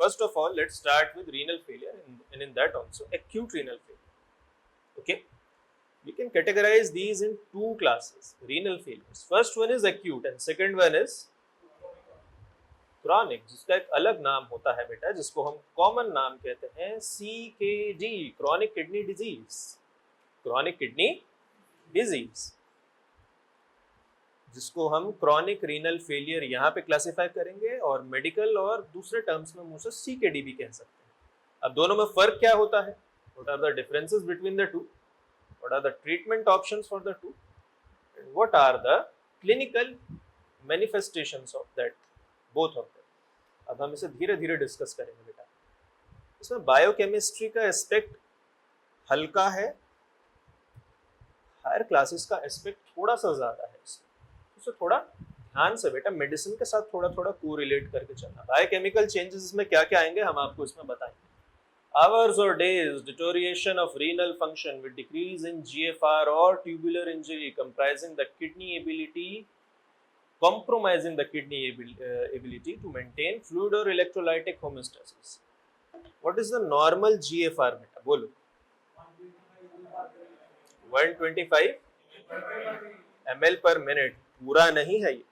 first of all, let's start with renal failure, and in that also acute renal failure. Okay, we can categorize these in two classes, renal failures. First one is acute and second one is chronic, जिसका एक अलग नाम होता है बेटा, जिसको हम common नाम कहते हैं CKD, chronic kidney disease. Chronic kidney disease, जिसको हम क्रॉनिक रीनल फेलियर यहाँ पे क्लासिफाई करेंगे, और मेडिकल और दूसरे टर्म्स में मुंह से CKD भी कह सकते हैं। अब दोनों में फर्क क्या होता है? What are the differences between the two? What are the treatment options for the two? And what are the clinical manifestations of that both of them? अब हम इसे धीरे धीरे डिस्कस करेंगे बेटा। इसमें बायोकेमिस्ट्री का एस्पेक्ट हल्का है, हायर क्लासेस का एस्पेक्ट थोड़ा सा ज्यादा है, इसमें थोड़ा ध्यान से बेटा मेडिसिन के साथ थोड़ा थोड़ा को रिलेट करके चलना। बायोकेमिकल चेंजेस में क्या क्या आएंगे हम आपको इसमें बताएंगे। Hours or days deterioration of renal function with decrease in GFR or tubular injury compromising the kidney ability to maintain fluid or electrolytic homeostasis. What is the normal GFR beta? बोलो। 125 ml per minute पूरा नहीं है ये।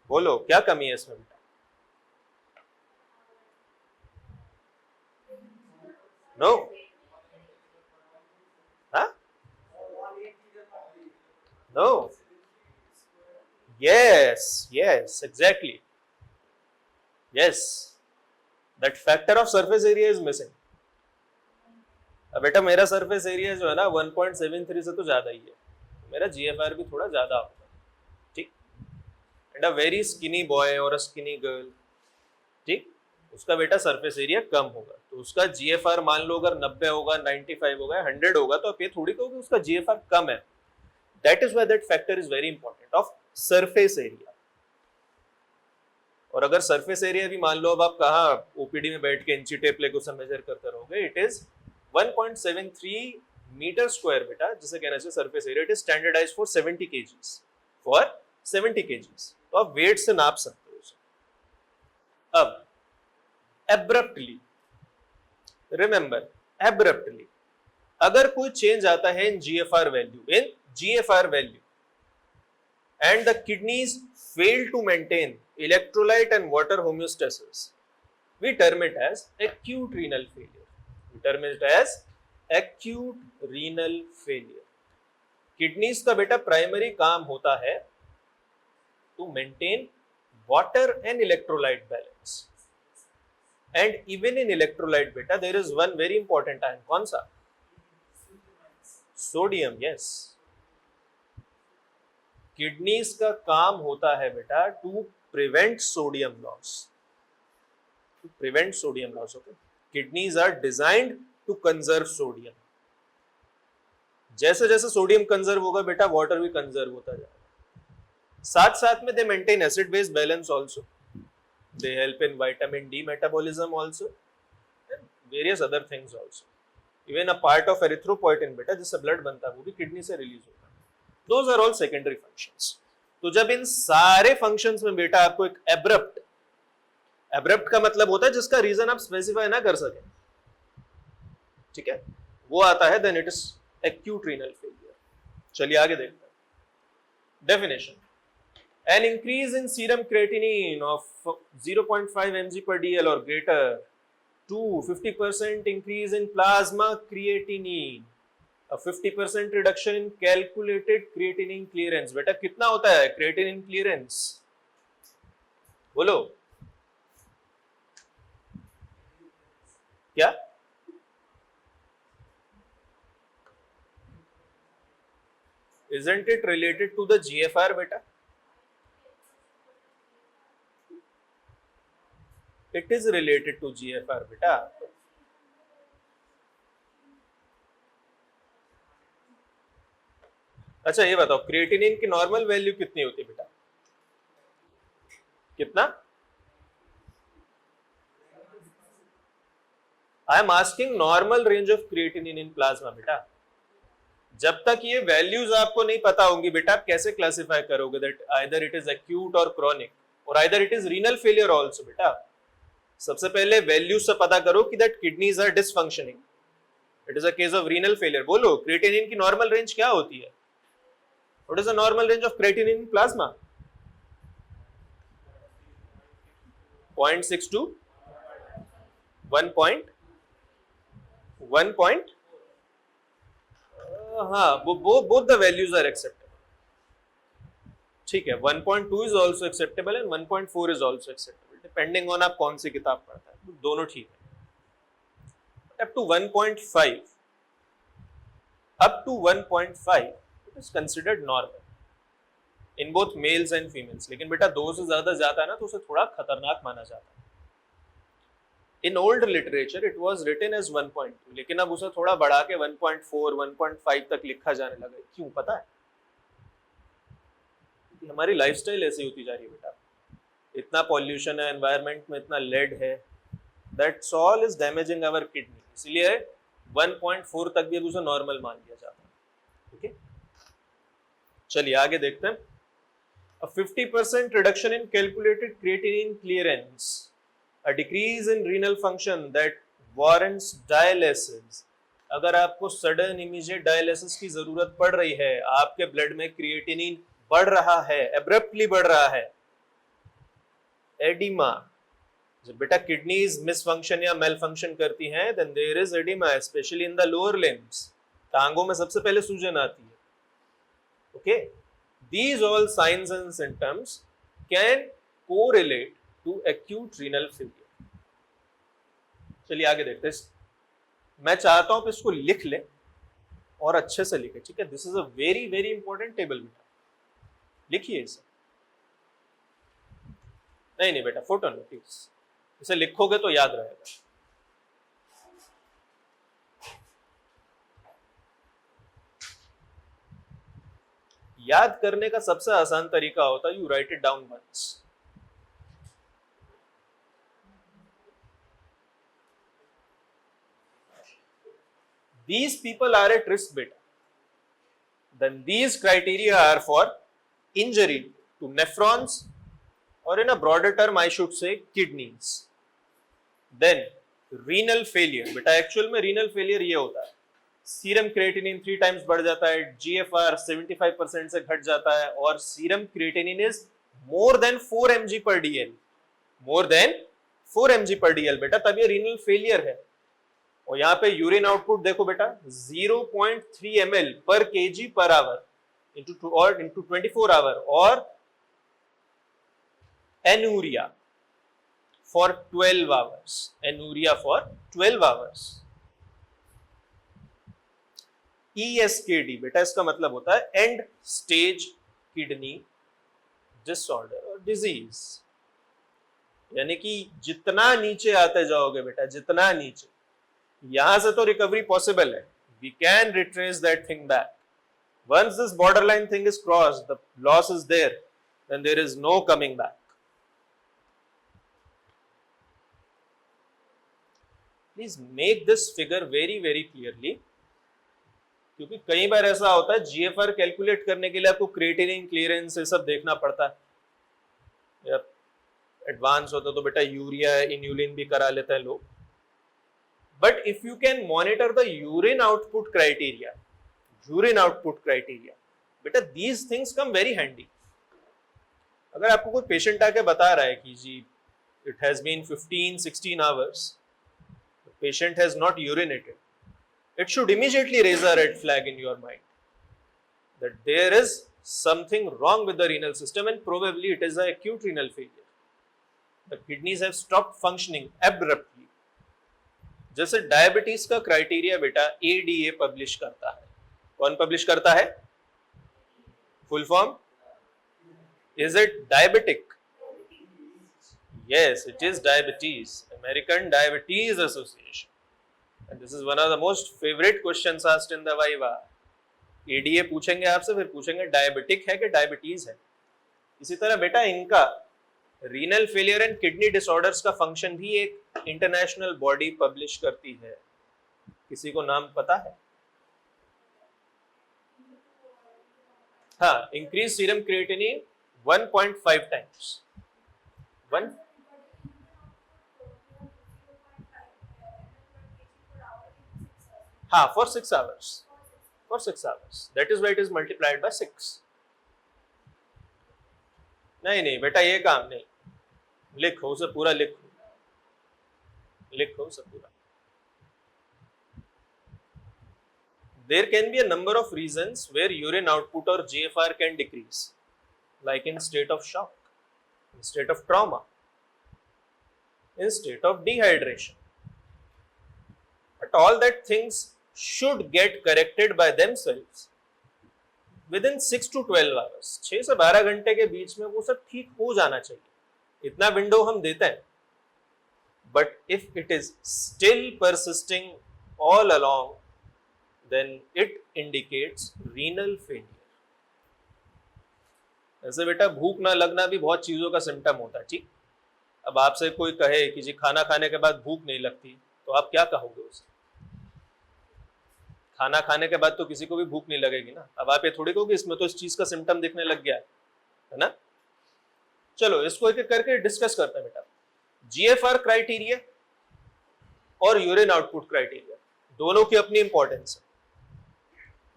बोलो क्या कमी है इसमें बेटा? No? Huh? No. Yes, exactly. Yes. That factor of surface area is missing. अब बेटा मेरा सरफेस एरिया जो है ना 1.73 से तो ज्यादा ही है, मेरा GFR भी थोड़ा ज्यादा होगा, ठीक। And a very skinny boy और अ स्किनी गर्ल, ठीक, उसका बेटा सरफेस एरिया कम होगा, तो उसका GFR मान लो अगर 90 होगा, 95 होगा, 100 होगा, तो आप ये थोड़ी कहोगे उसका GFR कम है। That is why that factor is very important of surface area. और अगर सरफेस एरिया भी मान लो, अब आप कहाँ ओपीडी में बैठ के इंची टेप लेके उसे मेजर करते रहोगे, इट इज 1.73 मीटर स्क्वायर बेटा, जिसे कहना चाहिए surface area. It is standardised for 70 kgs, for 70 kgs, तो आप वेट से नाप सकते हो उसे। अब abruptly, remember abruptly, अगर कोई चेंज आता है in GFR value and the kidneys fail to maintain electrolyte and water homeostasis, we term it as acute renal failure. Kidneys का बेटा प्राइमरी काम होता है to maintain water and electrolyte balance. And even in electrolyte beta there is one very important ion, कौन सा? Sodium. yes, kidneys का काम होता है बेटा to prevent sodium loss, okay. Kidneys are designed to conserve sodium. जैसे जैसे sodium conserve होगा बेटा वाटर भी कंजर्व होता जाएगा। साथ साथ में दे maintain acid base balance also, they help in vitamin D metabolism also and various other things also. Even a part of erythropoietin beta जिससे ब्लड बनता है वो भी किडनी से रिलीज होता है। Those are all secondary functions. तो जब इन सारे functions में बेटा आपको एक abrupt का मतलब होता है जिसका रीजन आप स्पेसिफाई ना कर सके, ठीक है, वो आता है, then it is acute renal failure. चलिए आगे देखते हैं। Definition: an increase in serum creatinine of 0.5 mg per dl or greater to 50% increase in plasma creatinine, a 50% reduction in calculated creatinine clearance। बेटा कितना होता है creatinine clearance? बोलो क्या? Isn't it related to the GFR बेटा? It is related to GFR बेटा। अच्छा ये बताओ क्रिएटिनिन की नॉर्मल वैल्यू कितनी होती है बेटा? कितना? I am asking normal range of creatinine in plasma बेटा। जब तक ये वैल्यूज आपको नहीं पता होंगी बेटा, आप कैसे क्लासिफाई करोगे that either it is acute और क्रॉनिक और either it is renal failure also बेटा? सबसे पहले वैल्यू से पता करो कि that kidneys are dysfunctioning, it is a case of renal failure. बोलो क्रिएटिनिन की नॉर्मल रेंज क्या होती है? What is the normal range of creatinine in plasma? 0.6 to 1 point 1 point, हाँ, both the values are acceptable, ठीक है। 1.2 is also acceptable and 1.4 is also acceptable, depending on आप कौन सी किताब पढ़ता है, दोनों ठीक है। up to 1.5 it is considered normal in both males and females, लेकिन बेटा 2 से ज्यादा जाता है ना तो उसे थोड़ा खतरनाक माना जाता है। In old literature it was written as 1.2, लेकिन अब उसे थोड़ा बढ़ा के 1.4 1.5 तक लिखा जाने लगा। क्यों पता है? हमारी लाइफस्टाइल ऐसी होती जा रही है बेटा, इतना पॉल्यूशन है एनवायरनमेंट में, इतना लेड है, that's all is damaging our kidney, इसलिए 1.4 तक भी अब उसे नॉर्मल मान लिया जाता है। ओके, चलिए आगे देखते हैं। A 50% reduction in calculated creatinine clearance, a decrease in renal function that warrants dialysis। अगर आपको सडन इमीडिएट डायलिसिस की जरूरत पड़ रही है, आपके ब्लड में क्रिएटिनिन बढ़ रहा है, एब्रप्टली बढ़ रहा है, एडिमा, जब बेटा किडनीज मिसफंक्शन या मेल फंक्शन करती हैं, then there is oedema, specially in the lower limbs, टांगों में सबसे पहले सूजन आती है। Okay, these all signs and symptoms can correlate to acute renal failure। चलिए आगे देखते हैं। मैं चाहता हूं कि इसको लिख ले और अच्छे से लिखे, ठीक है। This is a very very important table बेटा, लिखिए इसे। नहीं बेटा, फोटो लो प्लीज, इसे लिखोगे तो याद रहेगा। याद करने का सबसे आसान तरीका होता है you write it down once. These people are at risk beta, then these criteria are for injury to nephrons, or in a broader term I should say kidneys, then renal failure। बेटा actual में renal failure ये होता है, serum creatinine 3 times बढ़ जाता है, GFR 75% से घट जाता है, और serum creatinine is more than 4 mg पर DL, मोर देन 4 mg पर DL बेटा, तब ये रीनल फेलियर है। और यहाँ पे यूरिन आउटपुट देखो बेटा, 0.3 ml पर kg per hour into 24 hour, और anuria for 12 hours, anuria for 12 hours. ESKD बेटा, इसका मतलब होता है एंड स्टेज किडनी डिसऑर्डर और डिजीज, यानी कि जितना नीचे आते जाओगे बेटा, जितना नीचे, यहां से तो रिकवरी पॉसिबल है, we can retrace that thing back. Once this borderline thing is crossed, the loss is there, then there is no coming back. Please make this figure very very clearly, क्योंकि कई बार ऐसा होता है GFR calculate करने के लिए आपको creatinine clearance ये सब देखना पड़ता है, एडवांस होता तो बेटा यूरिया इन्यूलिन भी करा लेते हैं लोग। But if you can monitor the urine output criteria, बेटा these things come very handy. अगर आपको कोई पेशेंट आके बता रहा है कि जी it has been 15-16 hours, patient has not urinated, it should immediately raise a red flag in your mind that there is something wrong with the renal system and probably it is an acute renal failure. The kidneys have stopped functioning abruptly. जैसे diabetes का criteria बेटा ADA publish करता है, कौन publish करता है? Full form, is it diabetic? Yes, it is diabetes, American Diabetes Association. And this is one of the most favorite questions asked in the Viva. ADA पूछेंगे आपसे, फिर पूछेंगे डायबिटिक है कि डायबिटीज है। इसी तरह बेटा इनका renal failure and kidney disorders का फंक्शन भी एक इंटरनेशनल बॉडी पब्लिश करती है, किसी को नाम पता है? हाँ, इंक्रीज सीरम क्रिएटिनिन 1.5 टाइम्स। हाँ, for 6 hours. For 6 hours. That is why it is multiplied by 6. नहीं नहीं बेटा, ये काम नहीं, लिखो उसे पूरा, लिखो उसे पूरा. There can be a number of reasons where urine output or GFR can decrease, like in state of shock, in state of trauma, in state of dehydration. But all that things should get corrected by themselves within 6 to 12 hours. 6 से 12 घंटे के बीच में वो सब ठीक हो जाना चाहिए, इतना विंडो हम देते हैं. But if it is still persisting all along, then it indicates renal failure. ऐसे बेटा भूख ना लगना भी बहुत चीजों का सिम्टम होता है, ठीक. अब आपसे कोई कहे कि जी खाना खाने के बाद भूख नहीं लगती, तो आप क्या कहोगे उसे? खाना खाने के बाद तो किसी को भी भूख नहीं लगेगी ना. अब आप ये थोड़ी कहोगे इसमें तो इस चीज का सिम्टम दिखने लग गया है ना. चलो इसको एक एक करके डिस्कस करते हैं बेटा. जीएफआर क्राइटेरिया और यूरिन आउटपुट क्राइटेरिया दोनों की अपनी इंपॉर्टेंस है.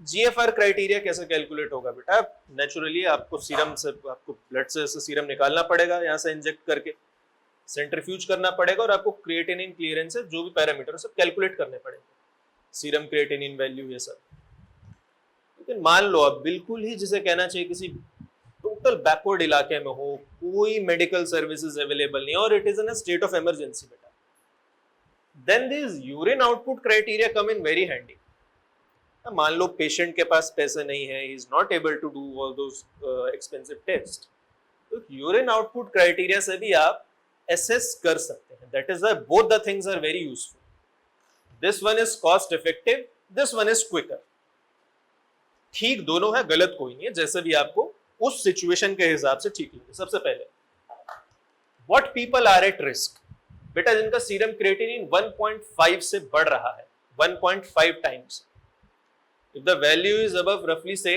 जीएफआर क्राइटेरिया कैसे कैलकुलेट होगा बेटा? नेचुरली आपको सीरम से, आपको ब्लड से सीरम निकालना पड़ेगा, यहाँ से इंजेक्ट करके सेंट्रीफ्यूज करना पड़ेगा और आपको क्रिएटिनिन क्लियरेंस है, जो भी पैरामीटर सब कैलकुलेट करने पड़ेंगे, सीरम क्रिएटिनिन वैल्यू ये सब. लेकिन मान लो अब बिल्कुल ही जिसे कहना चाहिए किसी टोटल बैकवर्ड इलाके में हो, कोई मेडिकल सर्विसेज अवेलेबल नहीं और it is in a state of emergency बेटा, then this urine output criteria come in very handy. मान लो पेशेंट के पास पैसे नहीं है, he is not able to do all those expensive test, तो यूरिन आउटपुट क्राइटेरिया से भी आप एसेस कर सकते हैं. That is why both the things are very useful. This one is cost effective, this one is quicker. ठीक दोनों है, गलत कोई नहीं है, जैसे भी आपको उस सिचुएशन के हिसाब से ठीक लगे. सबसे पहले what people are at risk बेटा, जिनका सीरम क्रिएटिनिन 1.5 से बढ़ रहा है, 1.5 times. If the value is above roughly say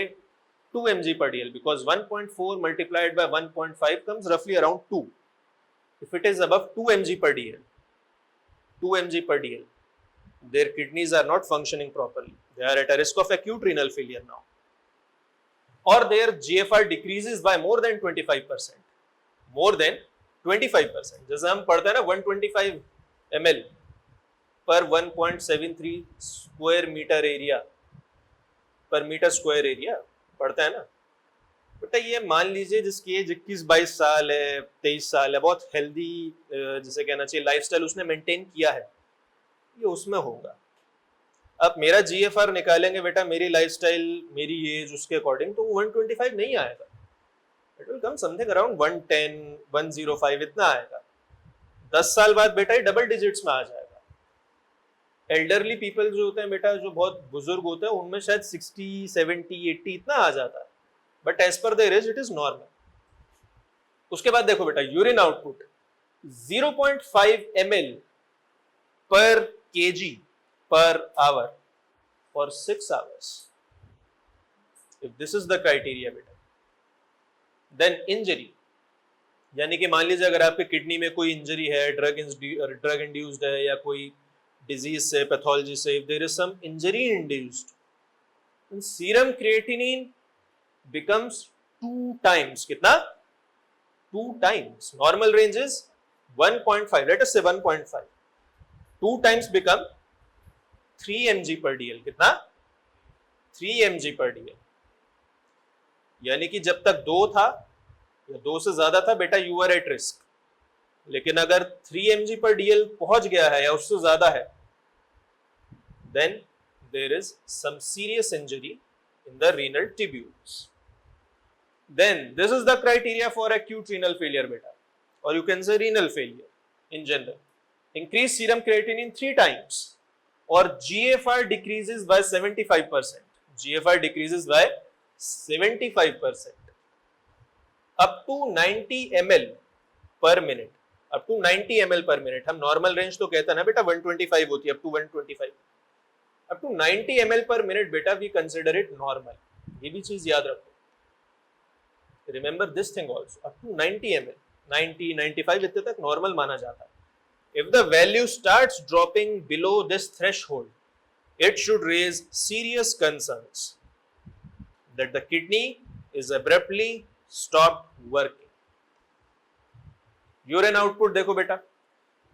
2 mg per dl, because 1.4 multiplied by 1.5 comes roughly around 2. If it is above 2 mg per dl, 2 mg per dl, their kidneys are not functioning properly. They are at a risk of acute renal failure now. Or their GFR decreases by more than 25%. More than 25%. जैसे हम पढ़ते हैं ना 125 ml per 1.73 square meter area. पर metre square area पड़ता है ना बेटा. ये मान लीजिए जिसकी एज 21-22 साल है, 23 साल है, बहुत हेल्दी जिसे कहना चाहिए लाइफस्टाइल उसने मेंटेन किया है, ये उसमें होगा. अब मेरा जीएफआर निकालेंगे बेटा, मेरी लाइफस्टाइल, मेरी एज, उसके अकॉर्डिंग तो 125 नहीं आएगा. It will come something around 110, 105 इतना आएगा. 10 साल बाद बेटा ये डबल डिजिट्स में आ जाएगा. एल्डरली पीपल जो होते हैं बेटा, जो बहुत बुजुर्ग होते हैं, उनमें शायद 60, 70, 80 इतना आ जाता है, but as per their age it is normal. उसके बाद देखो बेटा यूरिन आउटपुट 0.5 ml पर kg per hour for 6 hours. If this is the criteria बेटा, then injury, यानी कि मान लीजिए अगर आपके किडनी में कोई इंजरी है, ड्रग इंड्यूस्ड है या कोई डिजीज से, पैथोलॉजी से, if there is some injury induced, then serum creatinine becomes 2 times. कितना? 2 times. Normal range is 1.5. Let us say 1.5. 2 times become 3 mg per dl. कितना? 3 mg per dl. यानी कि जब तक 2 था या 2 से ज्यादा था बेटा, you are at risk. लेकिन अगर 3 mg per dl पहुंच गया है या उससे ज्यादा है, then there is some serious injury in the renal tubules. Then this is the criteria for acute renal failure beta, or you can say renal failure in general. Increase serum creatinine 3 times, or GFR decreases by 75%. GFR decreases by 75%. Up to 90 ml per minute. Up to 90 ml per minute. हम normal range तो कहते हैं ना बेटा 125 होती है, up to 125. Up to 90 ml per minute बेटा we consider it normal. ये भी चीज याद रखो. Remember this thing also. Up to 90 ml, 90, 95 इतने तक normal माना जाता है. If the value starts dropping below this threshold, it should raise serious concerns that the kidney is abruptly stopped working. Urine output देखो बेटा,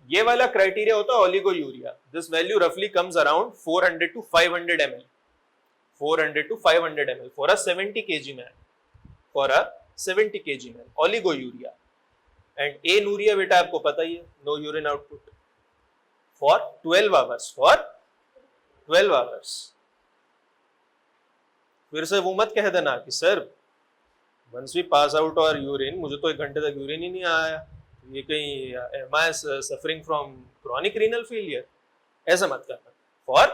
ये वाला क्राइटेरिया होता है ओलिगोयूरिया. दिस वैल्यू रफली comes around 400 to 500 ml. 400 to 500 ml for a 70 kg man. For a 70 kg man, oligouria. And anuria बेटा आपको पता ही है, no urine output for 12 hours. For 12 hours. फिर से वो मत कह देना कि sir once we pass out our urine, मुझे तो 1 घंटे तक यूरिन ही नहीं आया, ये कहीं am I suffering from chronic renal failure? ऐसा मत करना. For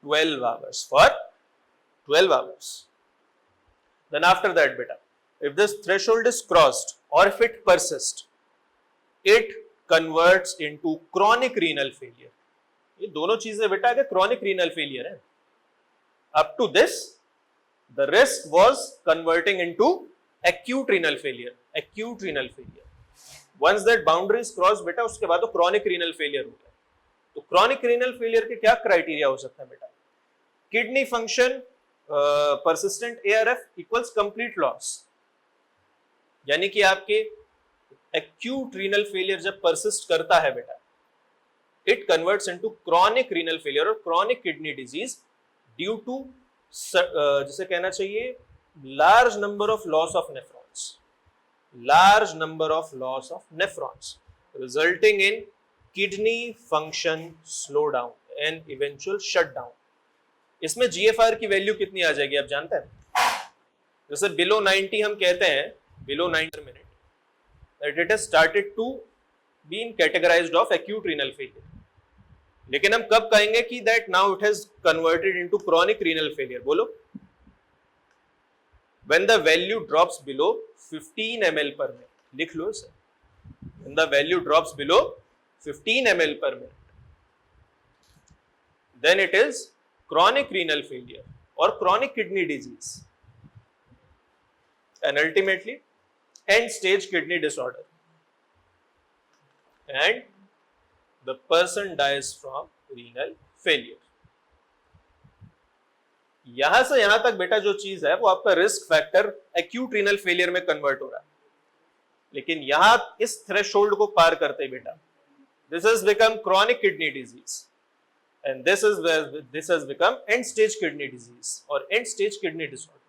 12 hours. For 12 hours. Then after that beta, if this threshold is crossed or if it persists, it converts into chronic renal failure. ये दोनों चीजें बेटा के chronic renal failure है. Up to this, the risk was converting into acute renal failure. Acute renal failure. Once that boundary is crossed बेटा, उसके बाद तो chronic renal failure हो गया. तो chronic renal failure के क्या criteria हो सकता है बेटा? Kidney function persistent ARF equals complete loss. यानी कि आपके acute renal failure जब persist करता है बेटा, it converts into chronic renal failure और chronic kidney disease due to जिसे कहना चाहिए large number of loss of nephrons. Large number of loss of nephrons resulting in kidney function slowdown and eventual shutdown. इसमें GFR की value कितनी आ जाएगी आप जानते हैं? जैसे बिलो 90 हम कहते हैं, below 90 minute, that it has started to be categorized of acute renal failure. लेकिन हम कब कहेंगे कि that now it has converted into chronic renal failure? बोलो. When the value drops below 15 ml per minute. लिख लो इसे. When the value drops below 15 ml per minute, then it is chronic renal failure or chronic kidney disease, and ultimately end stage kidney disorder, and the person dies from renal failure. यहां से यहां तक बेटा जो चीज है वो आपका risk factor acute renal failure में कन्वर्ट हो रहा है, लेकिन यहां इस थ्रेशोल्ड को पार करते बेटा this has become chronic kidney disease, and this is where this has become end stage kidney disease or end stage kidney disorder.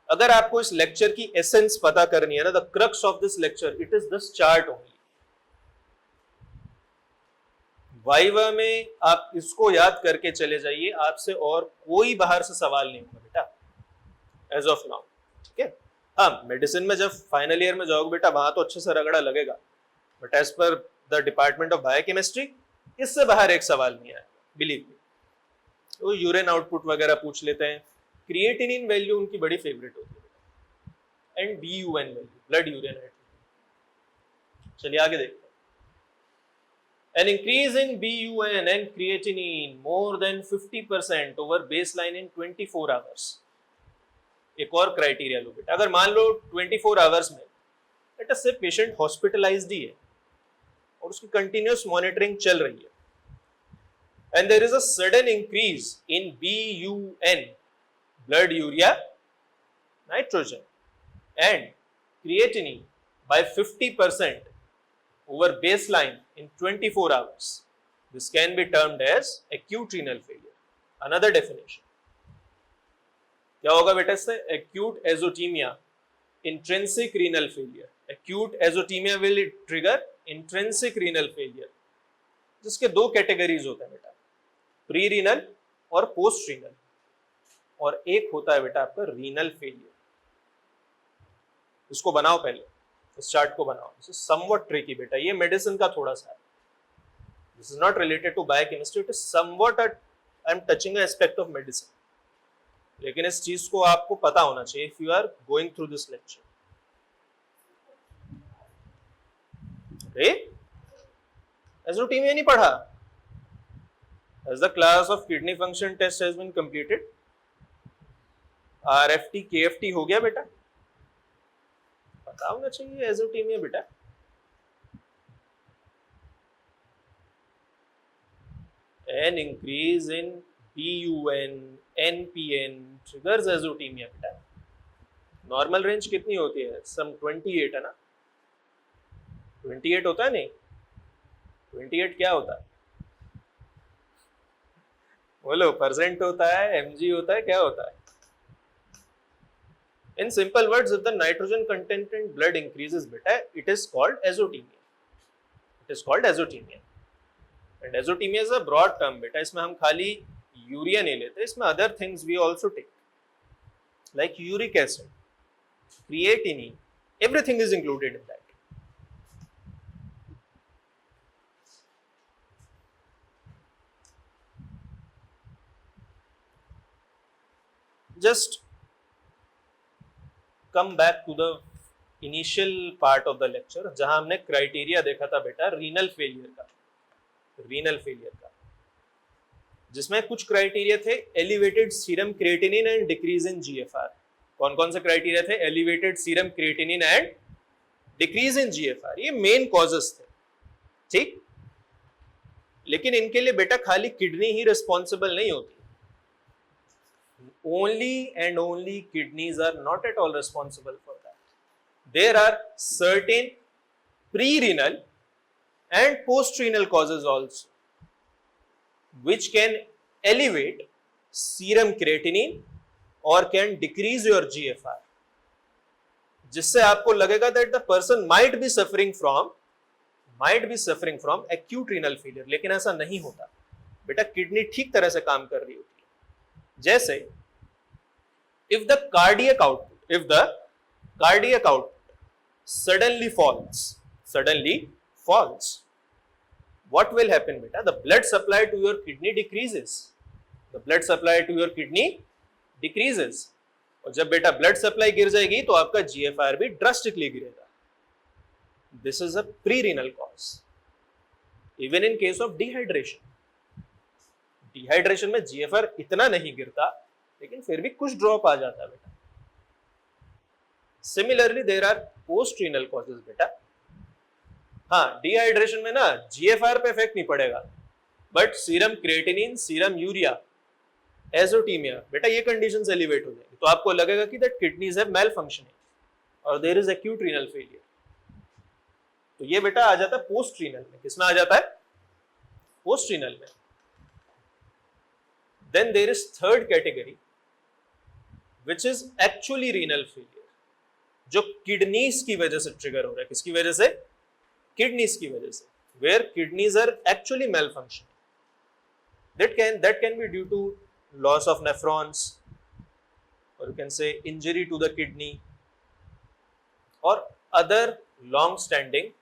अगर आपको इस लेक्चर की एसेंस पता करनी है ना, the crux of this lecture, it is this chart only. Viva में आप इसको याद करके चले जाइए, आपसे और कोई बाहर से सवाल नहीं होगा बेटा एज ऑफ नाउ. ठीक है, हाँ मेडिसिन में जब फाइनल ईयर में जाओगे बेटा वहां तो अच्छे से रगड़ा लगेगा, but as per the department of biochemistry इससे बाहर एक सवाल नहीं आया, बिलीव मी. तो यूरिन आउटपुट वगैरह पूछ लेते हैं, क्रिएटिनिन वैल्यू उनकी बड़ी फेवरेट होती है, and BUN value, blood urine nitrogen. चलिए आगे देखते हैं. An increase in BUN and creatinine more than 50% over baseline in 24 hours. एक और क्राइटेरिया लो बेटा, अगर मान लो 24 आवर्स में लेट अस से पेशेंट हॉस्पिटलाइज्ड ही है और उसकी कंटिन्यूअस मॉनिटरिंग चल रही है, and there is a sudden increase in BUN, blood urea nitrogen, and creatinine by 50% over baseline in 24 hours. This can be termed as acute renal failure. Another definition. क्या होगा बेटा इससे? Acute azotemia, intrinsic renal failure. Acute azotemia will trigger intrinsic renal failure, जिसके दो categories होते हैं बेटा, pre renal और पोस्ट रीनल, और एक होता है बेटा आपका रीनल फेलियर. इसको बनाओ पहले, इस चार्ट को बनाओ. दिस इज समवट ट्रिकी बेटा, ये मेडिसिन का थोड़ा सा है. This is not related to biochemistry, it is something I am touching a aspect of medicine, लेकिन इस चीज को आपको पता होना चाहिए if you are going through this lecture. Okay, azotemia नहीं पढ़ा? As the class of kidney function test has been completed, RFT KFT हो गया बेटा, पता होना चाहिए एज़ोटीमिया बेटा. An increase in BUN, NPN triggers azotemia बेटा. नॉर्मल रेंज कितनी होती है? सम 28 है ना? 28 होता है नहीं? 28 क्या होता है? बोलो, परसेंट होता है, mg होता है, क्या होता है? In simple words, if the nitrogen content in blood increases beta, it is called azotemia. It is called azotemia. And azotemia is a broad term beta. इसमें हम खाली यूरिया नहीं लेते, इसमें other things we also take, like uric acid, creatinine, everything is included in that. Just come back to the initial part of the lecture, जहां हमने criteria देखा था बेटा रीनल फेलियर का, जिसमें कुछ क्राइटेरिया थे elevated serum creatinine and decrease in GFR. कौन कौन से क्राइटेरिया थे? Elevated serum creatinine and decrease in GFR. ये मेन कॉजेस थे, ठीक. लेकिन इनके लिए बेटा खाली किडनी ही रिस्पॉन्सिबल नहीं होती. Only and only kidneys are not at all responsible for that. There are certain pre-renal and post-renal causes also, which can elevate serum creatinine or can decrease your GFR, जिससे आपको लगेगा that the person might be suffering from acute renal failure. लेकिन ऐसा नहीं होता बेटा, kidney ठीक तरह से काम कर रही होती है. जैसे if the cardiac output suddenly falls, what will happen beta? The blood supply to your kidney decreases. और जब बेटा ब्लड सप्लाई गिर जाएगी तो आपका जीएफआर भी ड्रास्टिकली गिरेगा. This is a pre renal cause. Even in case of dehydration में जीएफआर इतना नहीं गिरता, लेकिन फिर भी कुछ ड्रॉप आ जाता है बेटा. Similarly there are post renal causes बेटा. हाँ, डिहाइड्रेशन में ना जीएफआर पे इफेक्ट नहीं पड़ेगा, but serum creatinine, serum urea, azotaemia बेटा, ये कंडीशंस एलिवेट हो जाएंगी तो आपको लगेगा कि that kidneys have malfunctioning और there is acute renal failure. तो ये बेटा आ जाता है पोस्ट रीनल में. किसमें आ जाता है? पोस्ट रीनल में. Then there is third category which is actually renal failure, जो किडनीज की वजह से ट्रिगर हो रहा है. किसकी वजह से? किडनीज की वजह से. where kidneys are actually malfunctioning. that can be due to loss of nephrons, or you can say injury to the kidney, or other long standing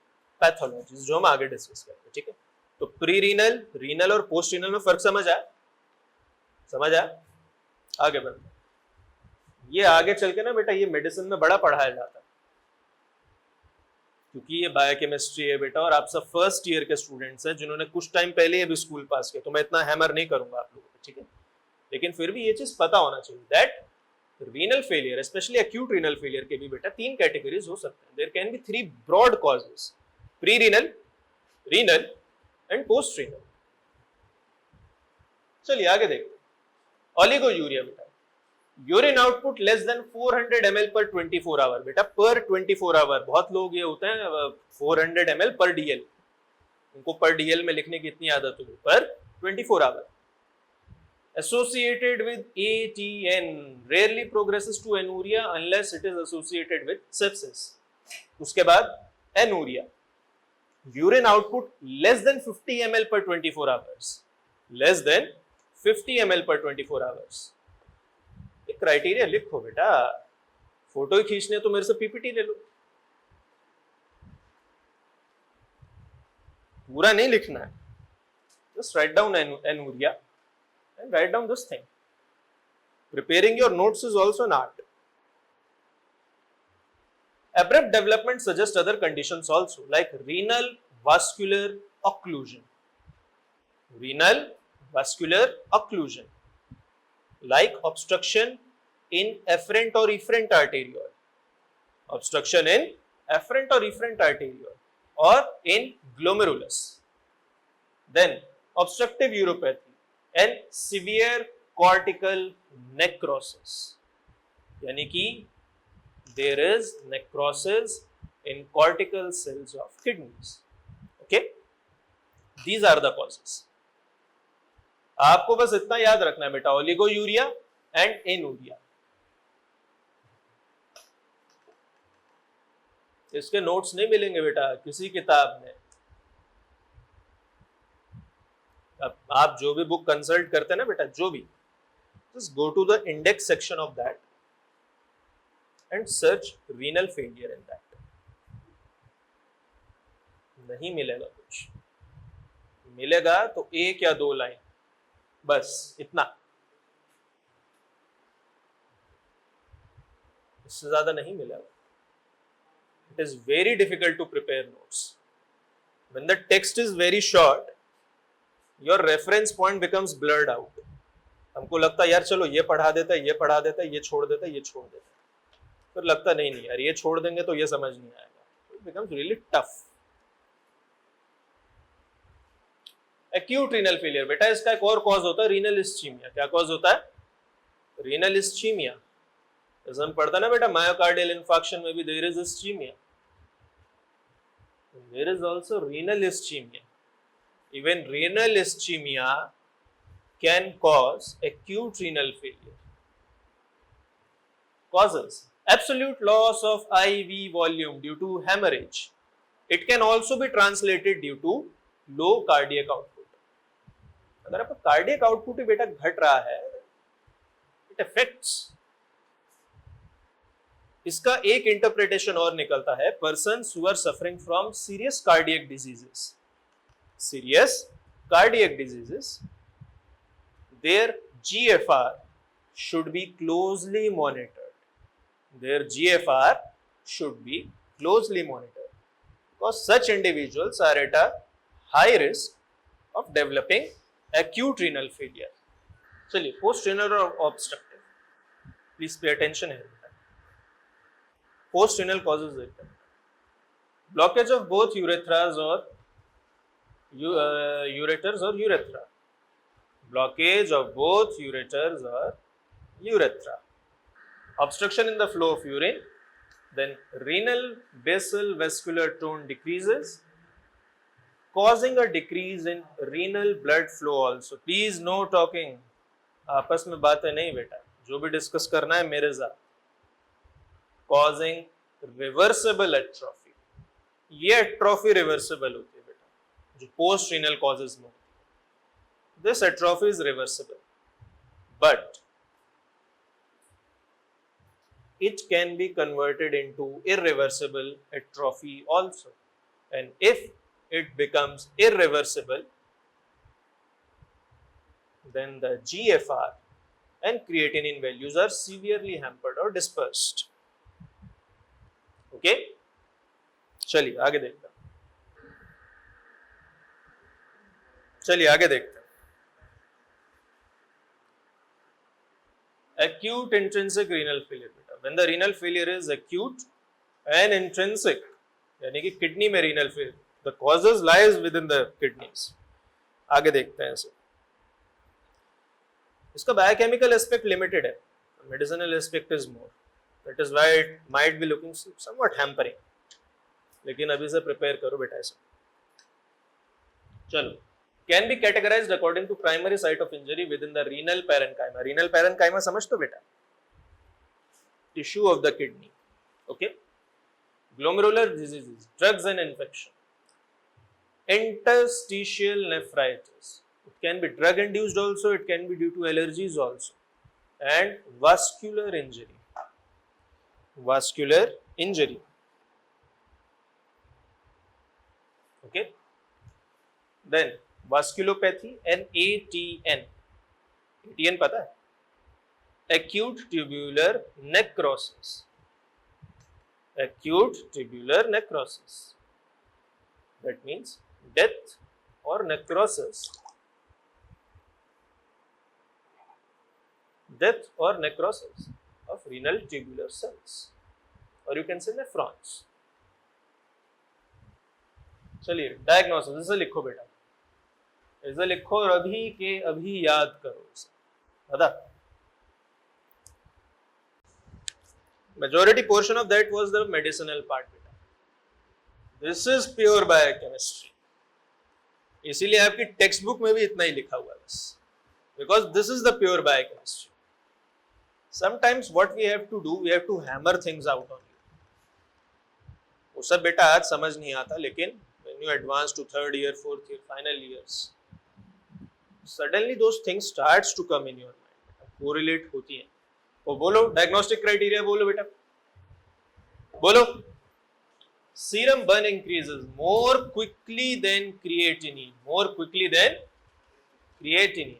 pathologies जो हम आगे डिस्कस करेंगे. ठीक है, तो प्री रीनल, रीनल और पोस्ट रीनल में फर्क समझ आया? आगे बढ़ते. ये आगे चल के ना बेटा ये मेडिसिन में बड़ा पढ़ाया जाता है, क्योंकि ये बायोकेमिस्ट्री है बेटा, और आप सब फर्स्ट ईयर के स्टूडेंट्स हैं जिन्होंने कुछ टाइम पहले अभी स्कूल पास किया, तो मैं इतना हैमर नहीं करूंगा आप लोगों को. ठीक है, लेकिन फिर भी ये चीज पता होना चाहिए that renal failure, specially acute renal failure के भी बेटा 3 कैटेगरीज हो सकते हैं. There can be 3 broad causes: pre renal, renal and post renal. चलिए आगे देखते हैं. ओलिगोयूरिया बेटा, urine output less than 400 ml पर 24 आवर बेटा, पर 24 आवर. बहुत लोग ये होते हैं 400 ml पर डीएल, उनको पर डीएल में लिखने की इतनी आदत होगी. पर 24 our. associated with ATN, rarely progresses to anuria unless it is associated with sepsis. उसके बाद anuria. urine output less than 50 ml per 24 hours. less than 50 ml per 24 hours. ये क्राइटेरिया लिखो बेटा, फोटो ही खींचने तो मेरे से पीपीटी ले लो, पूरा नहीं लिखना है. just write down anuria and write down this thing. Preparing your notes is also an art. Abrupt development suggests other conditions also, like renal vascular occlusion. Renal vascular occlusion, like obstruction in afferent or efferent arteriole. Obstruction in afferent or efferent arteriole, or in glomerulus. Then obstructive uropathy and severe cortical necrosis, यानी कि there is necrosis in cortical cells of kidneys. Okay, these are the causes. आपको बस इतना याद रखना है बेटा, oliguria and एनूरिया. इसके नोट्स नहीं मिलेंगे बेटा किसी किताब में. अब आप जो भी बुक कंसल्ट करते हैं ना बेटा, जो भी, just go to the index section of that and search renal failure in that. नहीं मिलेगा कुछ, मिलेगा तो एक या दो लाइन, बस इतना, इससे ज्यादा नहीं मिलेगा. It is very difficult to prepare notes. When the text is very short, your reference point becomes blurred out. हमको लगता है यार चलो ये पढ़ा देता है, ये पढ़ा देता है, ये छोड़ देता है, ये छोड़ देता है, फिर लगता नहीं यार ये छोड़ देंगे तो ये समझ नहीं आएगा. It becomes really tough. Acute renal failure बेटा, इसका एक और कॉज होता है रीनल इस्चीमिया. क्या कॉज होता है? Renal ischaemia. जैसे हम पढ़ता ना बेटा मायोकार्डियल इंफार्क्शन में भी there is ischaemia, there is also renal ischaemia. Even renal ischemia can cause acute renal failure. Causes: absolute loss of IV volume due to hemorrhage. It can also be translated due to low cardiac output. अगर आपका cardiac output ही बेटा घट रहा है, it affects. इसका एक interpretation और निकलता है, persons who are suffering from serious cardiac diseases. Serious cardiac diseases, their GFR should be closely monitored. Their GFR should be closely monitored because such individuals are at a high risk of developing acute renal failure. चलिए, post renal or obstructive, please pay attention here. Post renal causes देखते हैं. Blockage of both urethras or ureters or urethra. Blockage of both ureters or urethra. Obstruction in the flow of urine. Then renal basal vascular tone decreases, causing a decrease in renal blood flow also. Please no talking. आपस में बातें नहीं बेटा, जो भी discuss करना है मेरे साथ. Causing reversible atrophy. ये atrophy reversible होती है बेटा, जो पोस्ट रीनल कॉजेज में होती है. This atrophy is reversible, but it can be converted into irreversible atrophy also, and if it becomes irreversible, then the GFR and creatinine values are severely hampered or dispersed. Okay, चलिए आगे देखते हैं. Acute intrinsic renal failure बेटा. When the renal failure is acute and intrinsic, यानी कि kidney में renal failure, the causes lies within the kidneys. आगे देखते हैं इसे. इसका biochemical aspect limited है, medicinal aspect is more. That is why it might be looking somewhat hampering. लेकिन अभी से prepare करो बेटा ऐसा. चलो. Can be categorized according to primary site of injury within the renal parenchyma. Renal parenchyma समझ तो बेटा, tissue of the kidney. Okay. Glomerular diseases, drugs and infection, interstitial nephritis. It can be drug induced also. It can be due to allergies also, and vascular injury. Vascular injury. Okay. Then vasculopathy and ATN. ATN पता है? Acute tubular necrosis. Acute tubular necrosis. That means death or necrosis. Death or necrosis of renal tubular cells, or you can say nephrons. चलिए diagnosis इसे लिखो बेटा. ऐसे लिखो और अभी के अभी याद करो उसे, बता। Majority portion of that was the medicinal part. This is pure biochemistry. इसीलिए आपकी टेक्स्ट बुक में भी इतना ही लिखा हुआ है बस, because this is the pure biochemistry. Sometimes what we have to do, we have to hammer things out on you. वो सब बेटा आज समझ नहीं आता, लेकिन when you advance to third year, fourth year, final years, suddenly those things starts to come in your mind, correlate होती हैं. तो बोलो डायग्नोस्टिक क्राइटेरिया, बोलो बेटा, बोलो. Serum burn increases more quickly than creatinine. More quickly than creatinine.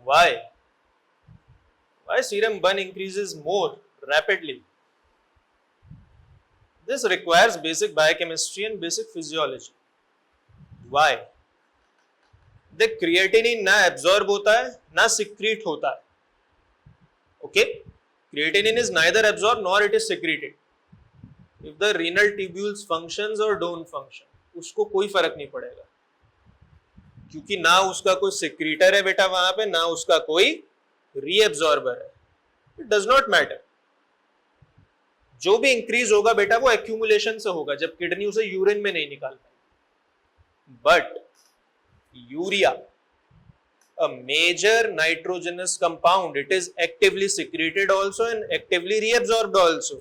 Why? Why serum burn increases more rapidly? This requires basic biochemistry and basic physiology. Why? The creatinine ना absorb होता है ना secrete होता है. Okay? Creatinine is neither absorbed nor it is secreted. If the renal tubules functions or don't function, उसको कोई फर्क नहीं पड़ेगा, क्योंकि ना उसका कोई secretor है बेटा वहां पे, ना उसका कोई reabsorber है. It does not matter. जो भी इंक्रीज होगा बेटा वो एक्यूमुलेशन से होगा, जब किडनी उसे यूरिन में नहीं निकाल पाएगी. But urea, a major nitrogenous compound, it is actively secreted also and actively reabsorbed also.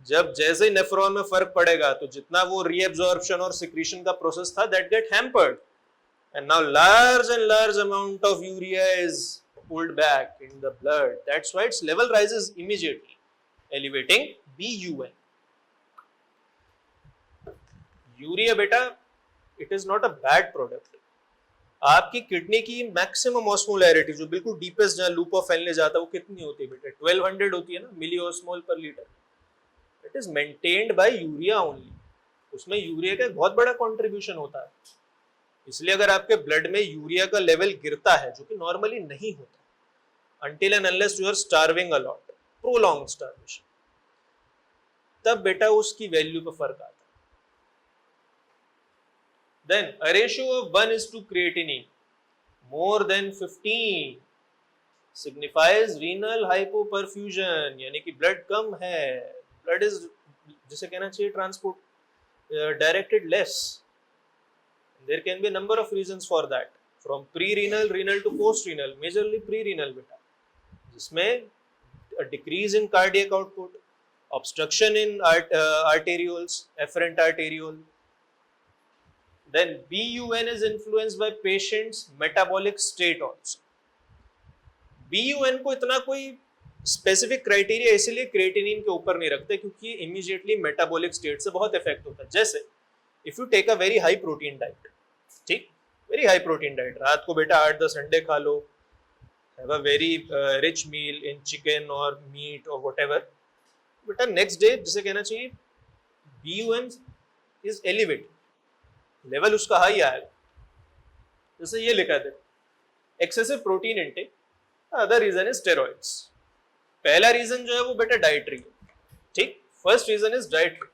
जब जैसे ही नेफ्रॉन में फर्क पड़ेगा तो जितना वो रीएब्जॉर्प्शन और सिक्रीशन का प्रोसेस था, that get hampered, and now large and large amount of urea is pulled back in the blood. That's why its level rises immediately, elevating BUN. Urea बेटा, it is not a bad product. आपकी kidney की maximum osmolarity, जो बिल्कुल deepest जहां loop of फेनले जाता है, वो कितनी होती है बेटा? 1200 होती है ना, मिली ऑस्मोल पर litre. It is maintained by urea only. उसमें यूरिया का बहुत बड़ा कंट्रीब्यूशन होता है. इसलिए अगर आपके ब्लड में यूरिया का लेवल गिरता है, जो कि नॉर्मली नहीं होता, until and unless you are starving a lot, prolonged starvation, तब बेटा उसकी वैल्यू पे फर्क आता है. Then a ratio of 1:2 creatinine more than 15 signifies renal hypoperfusion, यानी कि ब्लड कम है, ब्लड इज, जिसे कहना चाहिए transport directed less. There can be a number of reasons for that, from pre-renal, renal to post-renal, majorly pre-renal बेटा, जिसमें a decrease in cardiac output, obstruction in arterioles, afferent arteriole. Then BUN is influenced by patient's metabolic state also. BUN को इतना कोई specific criteria इसलिए creatinine के ऊपर नहीं रखते, क्योंकि इमीडिएटली मेटाबॉलिक स्टेट से बहुत इफेक्ट होता है. जैसे if you take a very high protein diet, ठीक, वेरी हाई प्रोटीन डाइट, रात को बेटा 8-10 अंडे खा लो, have a very rich meal in chicken or meat or whatever, बेटा नेक्स्ट डे जिसे कहना चाहिए BUN is elevated, लेवल उसका हाई आएगा. जैसे ये लिखा है excessive protein intake. Other reason is steroids. पहला रीजन जो है वो बेटा डाइटरी है, ठीक. First reason is dietary.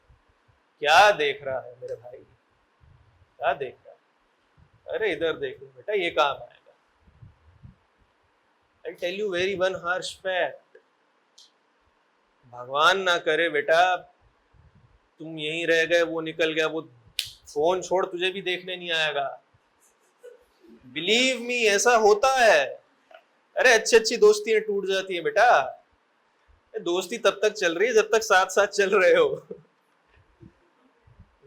क्या देख रहा है मेरे भाई, क्या देख रहा है? अरे इधर देख लो बेटा, ये काम आएगा. I'll tell you very one harsh fact. भगवान ना करे बेटा तुम यहीं रह गए, वो निकल गया, वो फोन छोड़ तुझे भी देखने नहीं आएगा. बिलीव मी, ऐसा होता है. अरे अच्छी अच्छी दोस्तियां टूट जाती है बेटा. दोस्ती तब तक चल रही है जब तक साथ साथ चल रहे हो.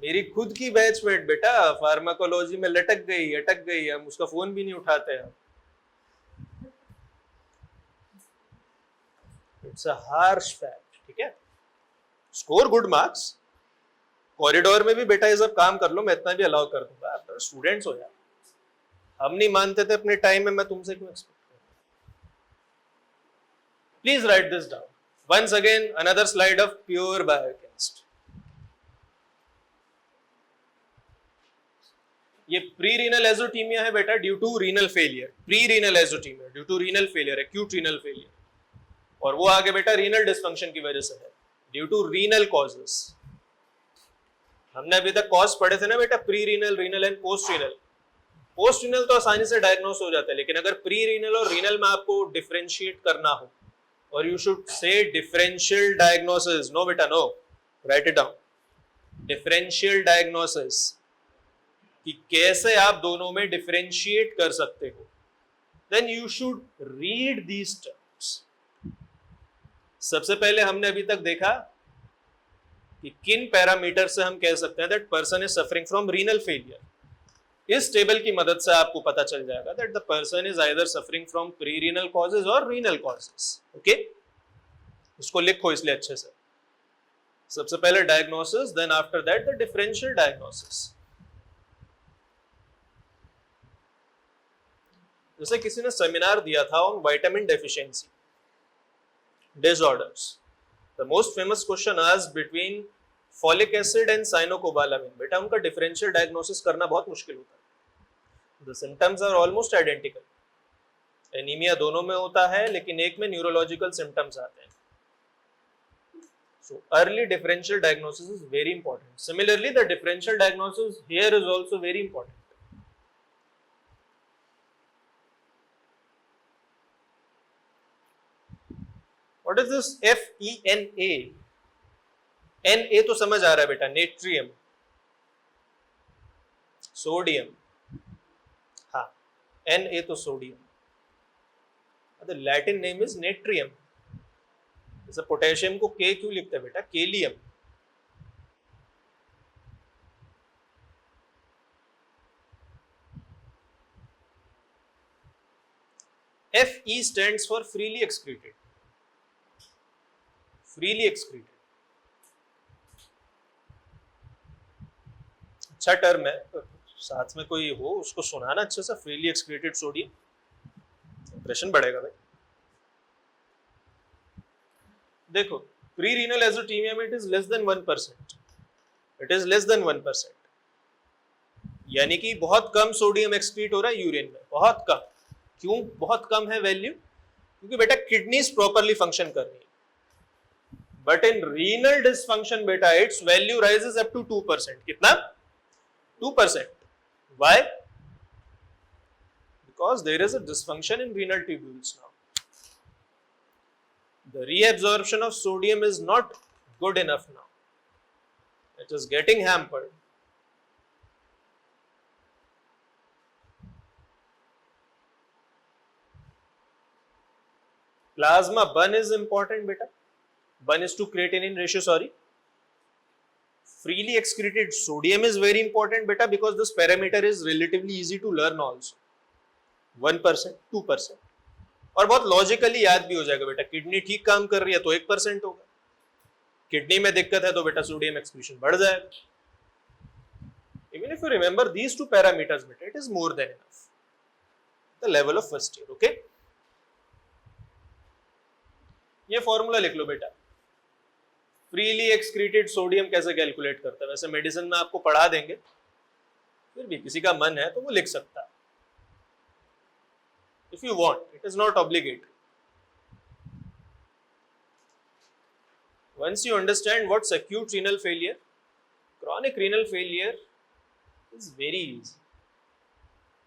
मेरी खुद की बैचमेट बेटा फार्माकोलॉजी में लटक गई, अटक गई, हम उसका फोन भी नहीं उठाते हैं. इट्स अ हार्श फैक्ट, ठीक है. स्कोर गुड मार्क्स, कॉरिडोर में भी बेटा ये सब काम कर लो, मैं इतना भी अलाउ कर दूंगा. आप स्टूडेंट्स हो यार, हम नहीं मानते थे अपने टाइम में, मैं तुमसे क्यों एक्सपेक्ट करूं? Please write this down. Once again, another slide of pure biochemistry. ये प्री-रीनल एजोटीमिया है बेटा, due to renal failure. Prerenal azotaemia due to renal failure, acute renal failure. और वो आगे बेटा रीनल डिसफंक्शन की वजह से है, ड्यू टू रीनल कॉजेस. हमने अभी तक कॉज पढ़े थे ना बेटा, pre renal, renal and post renal. Post renal तो आसानी से डायग्नोस हो जाता है, लेकिन अगर प्री रीनल और रीनल में आपको डिफरेंशिएट करना हो, और you should say differential diagnosis, no बेटा no, write it down, differential diagnosis, कि कैसे आप दोनों में डिफरेंशिएट कर सकते हो, then you should read these terms. सबसे पहले हमने अभी तक देखा कि किन पैरामीटर से हम कह सकते हैं that person is suffering from renal failure. इस टेबल की मदद से आपको पता चल जाएगा that the person is either suffering from pre renal causes और रीनल कॉजेज। ओके, इसको लिखो इसलिए अच्छे से। सबसे पहले diagnosis, then after that the differential diagnosis. जैसे किसी ने सेमिनार दिया था on vitamin deficiency disorders, the most famous question asked between folic acid and cyanocobalamin, बेटा उनका डिफरेंशियल डायग्नोसिस करना बहुत मुश्किल होता है। The symptoms are almost identical, anaemia दोनों में होता है, लेकिन एक में न्यूरोलॉजिकल सिम्टम्स आते हैं। So early differential diagnosis is very important. Similarly, the differential diagnosis here is also very important. What is this FeNA? Na तो समझ आ रहा है बेटा, नेट्रियम, सोडियम, हाँ Na तो sodium, the Latin name is natrium. जैसे पोटेशियम को K क्यों लिखते हैं बेटा, केलियम। Fe stands for freely excreted, freely excreted, अच्छा टर्म है, साथ में कोई हो उसको सुनाना अच्छे से, फ्रीली एक्सक्रीटेड सोडियम, इंप्रेशन बढ़ेगा भाई। देखो, प्री रीनल एजोथीमिया में it is less than 1%, it is less than 1%, यानी कि बहुत कम सोडियम एक्सक्रीट हो रहा है यूरिन में, बहुत कम। क्यों बहुत कम है वैल्यू? क्योंकि बेटा किडनीज प्रॉपरली फंक्शन कर रही है। बट इन रीनल डिसफंक्शन बेटा its value rises up to 2%। कितना? 2%. Why? Because there is a dysfunction in renal tubules now. The reabsorption of sodium is not good enough now. It is getting hampered. Plasma burn is important beta. Burn is to creatinine ratio, sorry. Freely excreted sodium is very important beta because this parameter is relatively easy to learn also. 1%, 2%, और बहुत logically याद भी हो जाएगा बेटा। Kidney ठीक काम कर रही है तो 1% होगा, किडनी में दिक्कत है तो बेटा सोडियम एक्सक्रीशन बढ़ जाएगा। Even if you remember these two parameters beta, it is more than enough. The level of first year, okay? ये फॉर्मूला लिख लो बेटा, फ्रीली एक्सक्रीटेड सोडियम कैसे कैलकुलेट करता है। वैसे मेडिसिन में आपको पढ़ा देंगे, फिर भी किसी का मन है तो वो लिख सकता है। If you want, it is not obligatory. Once you understand what's acute renal failure, chronic renal failure is very easy,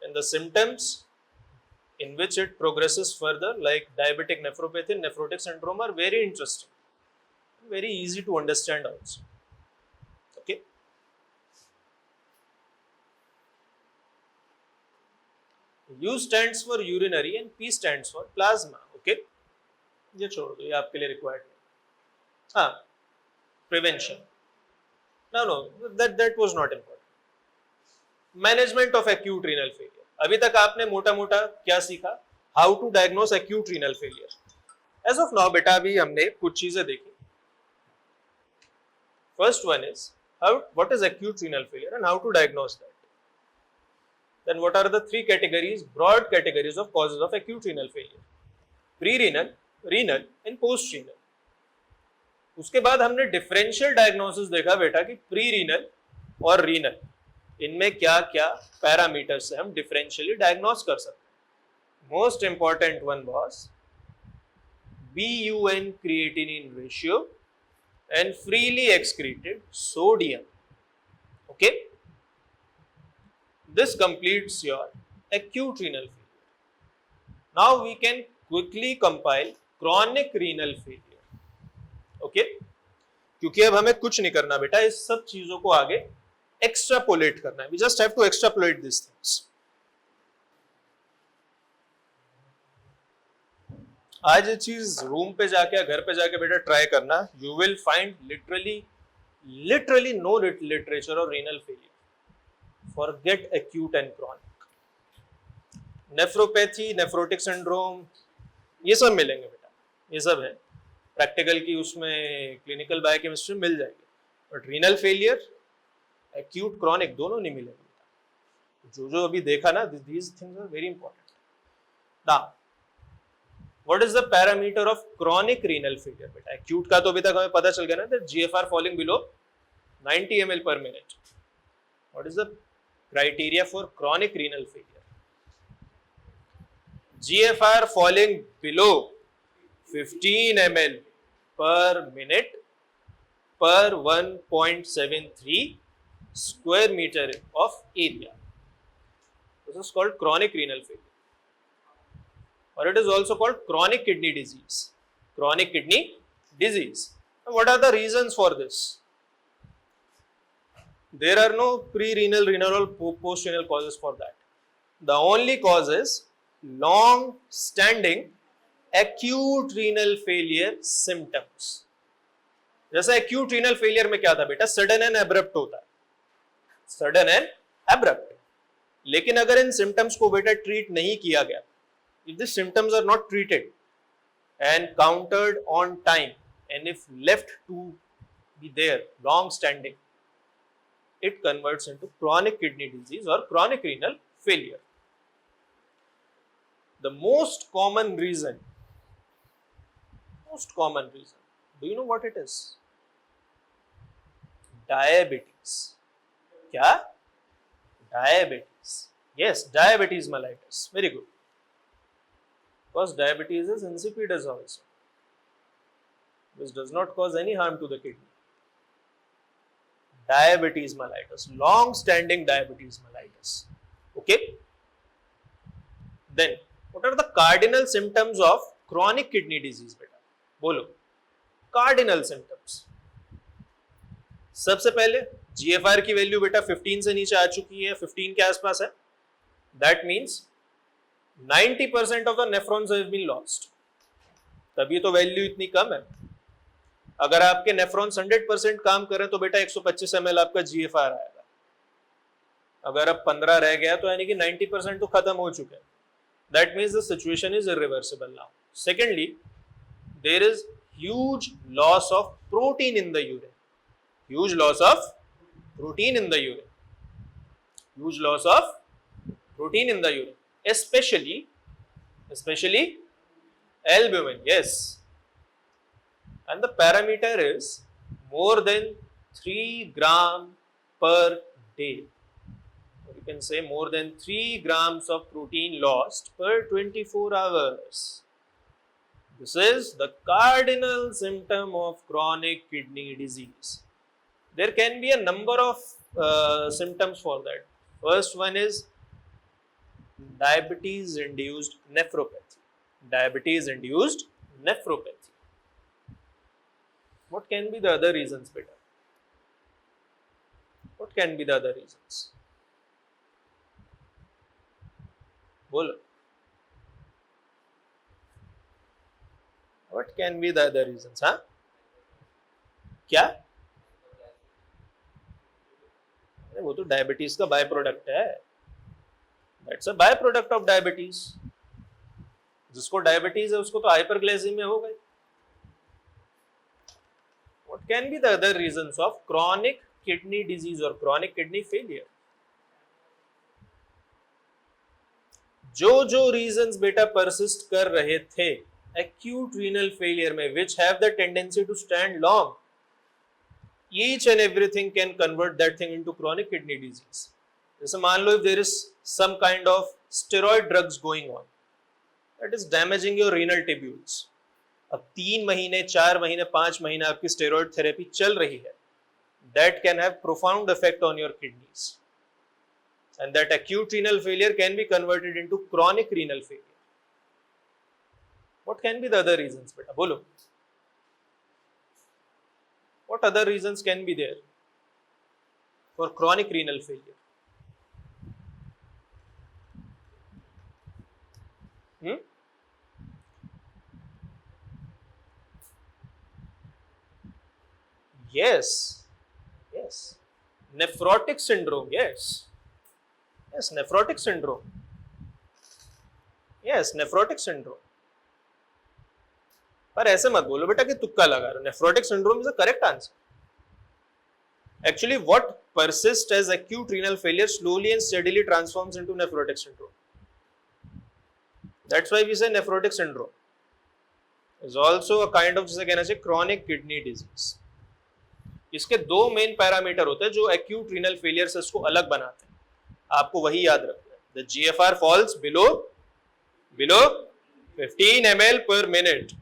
and the symptoms in which it progresses further, like diabetic nephropathy and nephrotic syndrome, are very interesting, very easy to understand also. Okay. U stands for urinary and P stands for plasma. Okay, ये छोड़ दो, ये आपके लिए required है। हाँ, prevention, no, that was not important. Management of acute renal failure. अभी तक आपने मोटा मोटा क्या सीखा? How to diagnose acute renal failure. As of now बेटा अभी हमने कुछ चीजें देखी। First one is what is acute renal failure and how to diagnose that. Then what are the three categories, broad categories of causes of acute renal failure? Pre-renal, renal and post-renal. उसके बाद हमने differential diagnosis देखा बेटा कि pre-renal और renal, इनमें क्या क्या पैरामीटर से हम डिफरेंशियली डायग्नोस कर सकते हैं। Most important one was BUN creatinine ratio and freely excreted sodium. This completes your acute renal failure. Now we can quickly compile chronic renal failure. Okay? क्योंकि अब हमें कुछ नहीं करना बेटा, इस सब चीजों को आगे एक्स्ट्रापोलेट करना है. We just have to extrapolate these things. आज ये चीज रूम पे जाके या घर पे जाके बेटा ट्राई करना. You will find literally no literature of renal failure. Forget acute and chronic. Nephropathy, nephrotic syndrome, ये सब मिलेंगे बेटा, ये सब है. प्रैक्टिकल की उसमें क्लिनिकल बायोकेमिस्ट्री मिल जाएगी, but renal failure, acute, chronic दोनों नहीं मिलेंगे बेटा. जो अभी देखा ना, these things are very important. Now, what is the parameter of chronic renal failure बेटा? एक्यूट का तो अभी तक हमें पता चल गया ना, that GFR falling below 90 ml per minute. What is the criteria for chronic renal failure? GFR falling below 15 ml per minute per 1.73 square meter of area. This is called chronic renal failure, or it is also called chronic kidney disease. Chronic kidney disease. And what are the reasons for this? There are no pre-renal, renal or post-renal causes for that. The only cause is long-standing acute renal failure symptoms. जैसा acute renal failure में क्या था बेटा, sudden and abrupt होता है, sudden and abrupt. लेकिन अगर इन symptoms को बेटा treat नहीं किया गया, if the symptoms are not treated and countered on time, and if left to be there long-standing, it converts into chronic kidney disease or chronic renal failure. The most common reason, do you know what it is? Diabetes. क्या? Diabetes. Yes, diabetes mellitus. Very good. Because diabetes is insipidus also, which does not cause any harm to the kidney. Diabetes mellitus, long-standing diabetes mellitus. Okay. Then, what are the cardinal symptoms of chronic kidney disease बेटा? बोलो. Cardinal symptoms. सबसे पहले GFR की value बेटा 15 से नीचे आ चुकी है, 15 के आसपास है. That means 90% of the nephrons have been lost. तभी तो वैल्यू इतनी कम है. अगर आपके नेफ्रॉन्स 100% काम करें तो बेटा 125 ml आपका GFR आएगा. अगर अब 15 रह गया तो यानी कि 90% तो खत्म हो चुके हैं. That means the situation is irreversible now. Secondly, there is huge loss of protein in the urine. Huge loss of protein in the urine. Huge loss of protein in the urine. Especially albumin. Yes. And the parameter is more than 3 grams per day. You can say more than 3 grams of protein lost per 24 hours. This is the cardinal symptom of chronic kidney disease. There can be a number of symptoms for that. First one is diabetes-induced nephropathy. Diabetes-induced nephropathy. What can be the other reasons, beta? What can be the other reasons? Bolo. What can be the other reasons, huh? क्या? अरे वो तो diabetes का by product है. That's a byproduct of diabetes. जिसको diabetes है उसको तो हाइपरग्लाइसेमिया हो गई. What can be the other reasons of chronic kidney disease or chronic kidney failure? जो reasons बेटा persist कर रहे थे acute renal failure में, which have the tendency to stand long, each and everything can convert that thing into chronic kidney disease. जैसे मान लो if there is some kind of steroid drugs going on that is damaging your renal tubules. अब 3 महीने, 4 महीने, 5 महीने आपकी steroid therapy चल रही है. That can have profound effect on your kidneys. and that acute renal failure can be converted into chronic renal failure. What can be the other reasons, beta? Bolo. What other reasons can be there for chronic renal failure? Yes, yes. Nephrotic syndrome, yes. Yes, nephrotic syndrome. Yes, nephrotic syndrome. पर ऐसे मत बोलो बेटा कि तुक्का लगा रहे हो. Nephrotic syndrome is the correct answer. Actually, what persists as acute renal failure slowly and steadily transforms into nephrotic syndrome. That's why we say nephrotic syndrome is also a kind of जिसे कहना चाहिए chronic kidney disease. इसके दो main parameter होते हैं जो acute renal failure से इसको अलग बनाते हैं. आपको वही याद रखना है. The GFR falls below 15 ml per minute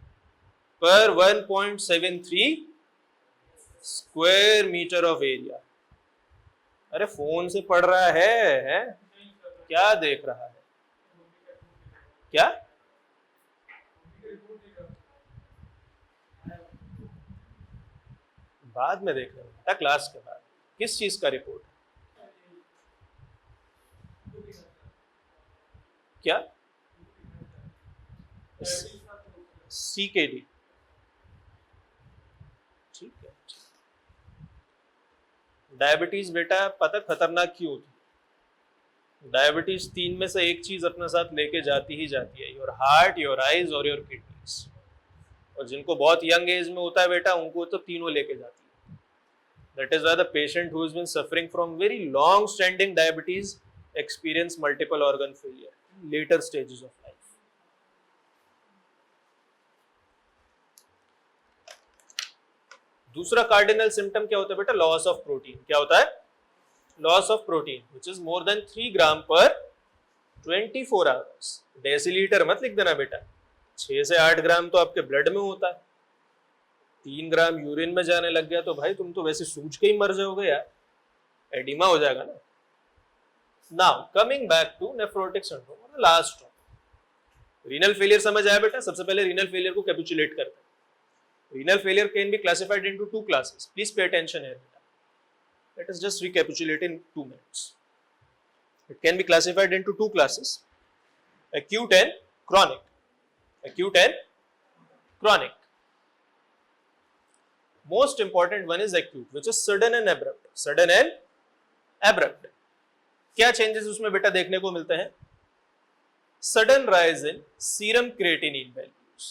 per 1.73 square metre of area. अरे फोन से पढ़ रहा है? क्या देख रहा है? क्या बाद में देख रहे हो क्लास के बाद. किस चीज का रिपोर्ट? क्या? सीकेडी. ठीक है. डायबिटीज बेटा पता खतरनाक क्यों होती? डायबिटीज 3 में से एक चीज अपने साथ लेके जाती ही जाती है. योर हार्ट, योर आईज और योर किडनीज. और जिनको बहुत यंग एज में होता है बेटा उनको तो तीनों लेके जाती है. That is why the patient who has been suffering from very long standing diabetes experience multiple organ failure in later stages of life. दूसरा कार्डिनल सिम्टम क्या होता है बेटा? Loss of protein. क्या होता है? Loss of protein which is more than 3 gram per 24 hours. Decilitre मत लिख देना बेटा. 6 से 8 ग्राम तो आपके ब्लड में होता है. 3 ग्राम यूरिन में जाने लग गया तो भाई तुम तो वैसे सूझ के ही मर जाओगे यार. एडिमा हो जाएगा ना. Now coming back to nephrotic syndrome, last renal failure समझ आया बेटा? सबसे पहले रीनल फेलियर को कैपिचुलेट करते हैं. Renal failure can be classified into 2 classes. Please pay attention here बेटा. Let us just recapitulate in 2 minutes. It can be classified into 2 classes, acute and chronic. Acute and chronic. Most important one is acute, which is sudden and abrupt. Sudden and abrupt. क्या changes उसमें बेटा देखने को मिलते हैं? Sudden rise in serum creatinine values,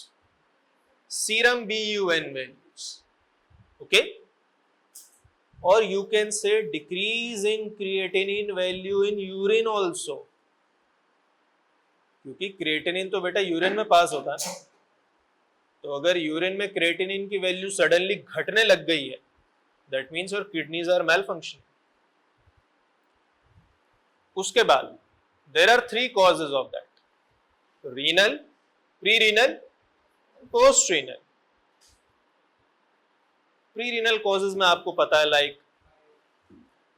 serum BUN values, okay? Or you can say decrease in creatinine value in urine also. क्योंकि creatinine तो बेटा यूरिन में पास होता है ना. तो अगर यूरिन में क्रिएटिनिन की वैल्यू सडनली घटने लग गई है, that means your kidneys are malfunctioning. उसके बाद there are 3 causes of that: renal, pre renal, post renal. Pre renal causes में आपको पता है like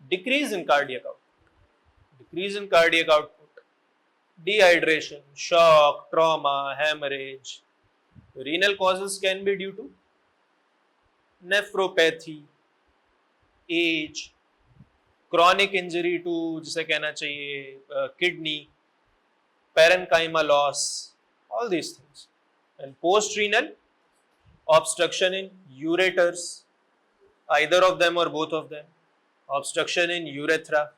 decrease in cardiac output, dehydration, shock, trauma, haemorrhage. Renal causes can be due to nephropathy, age, chronic injury to जिसे कहना चाहिए kidney, parenchyma loss, all these things. And post renal, obstruction in ureters, either of them or both of them, obstruction in urethra.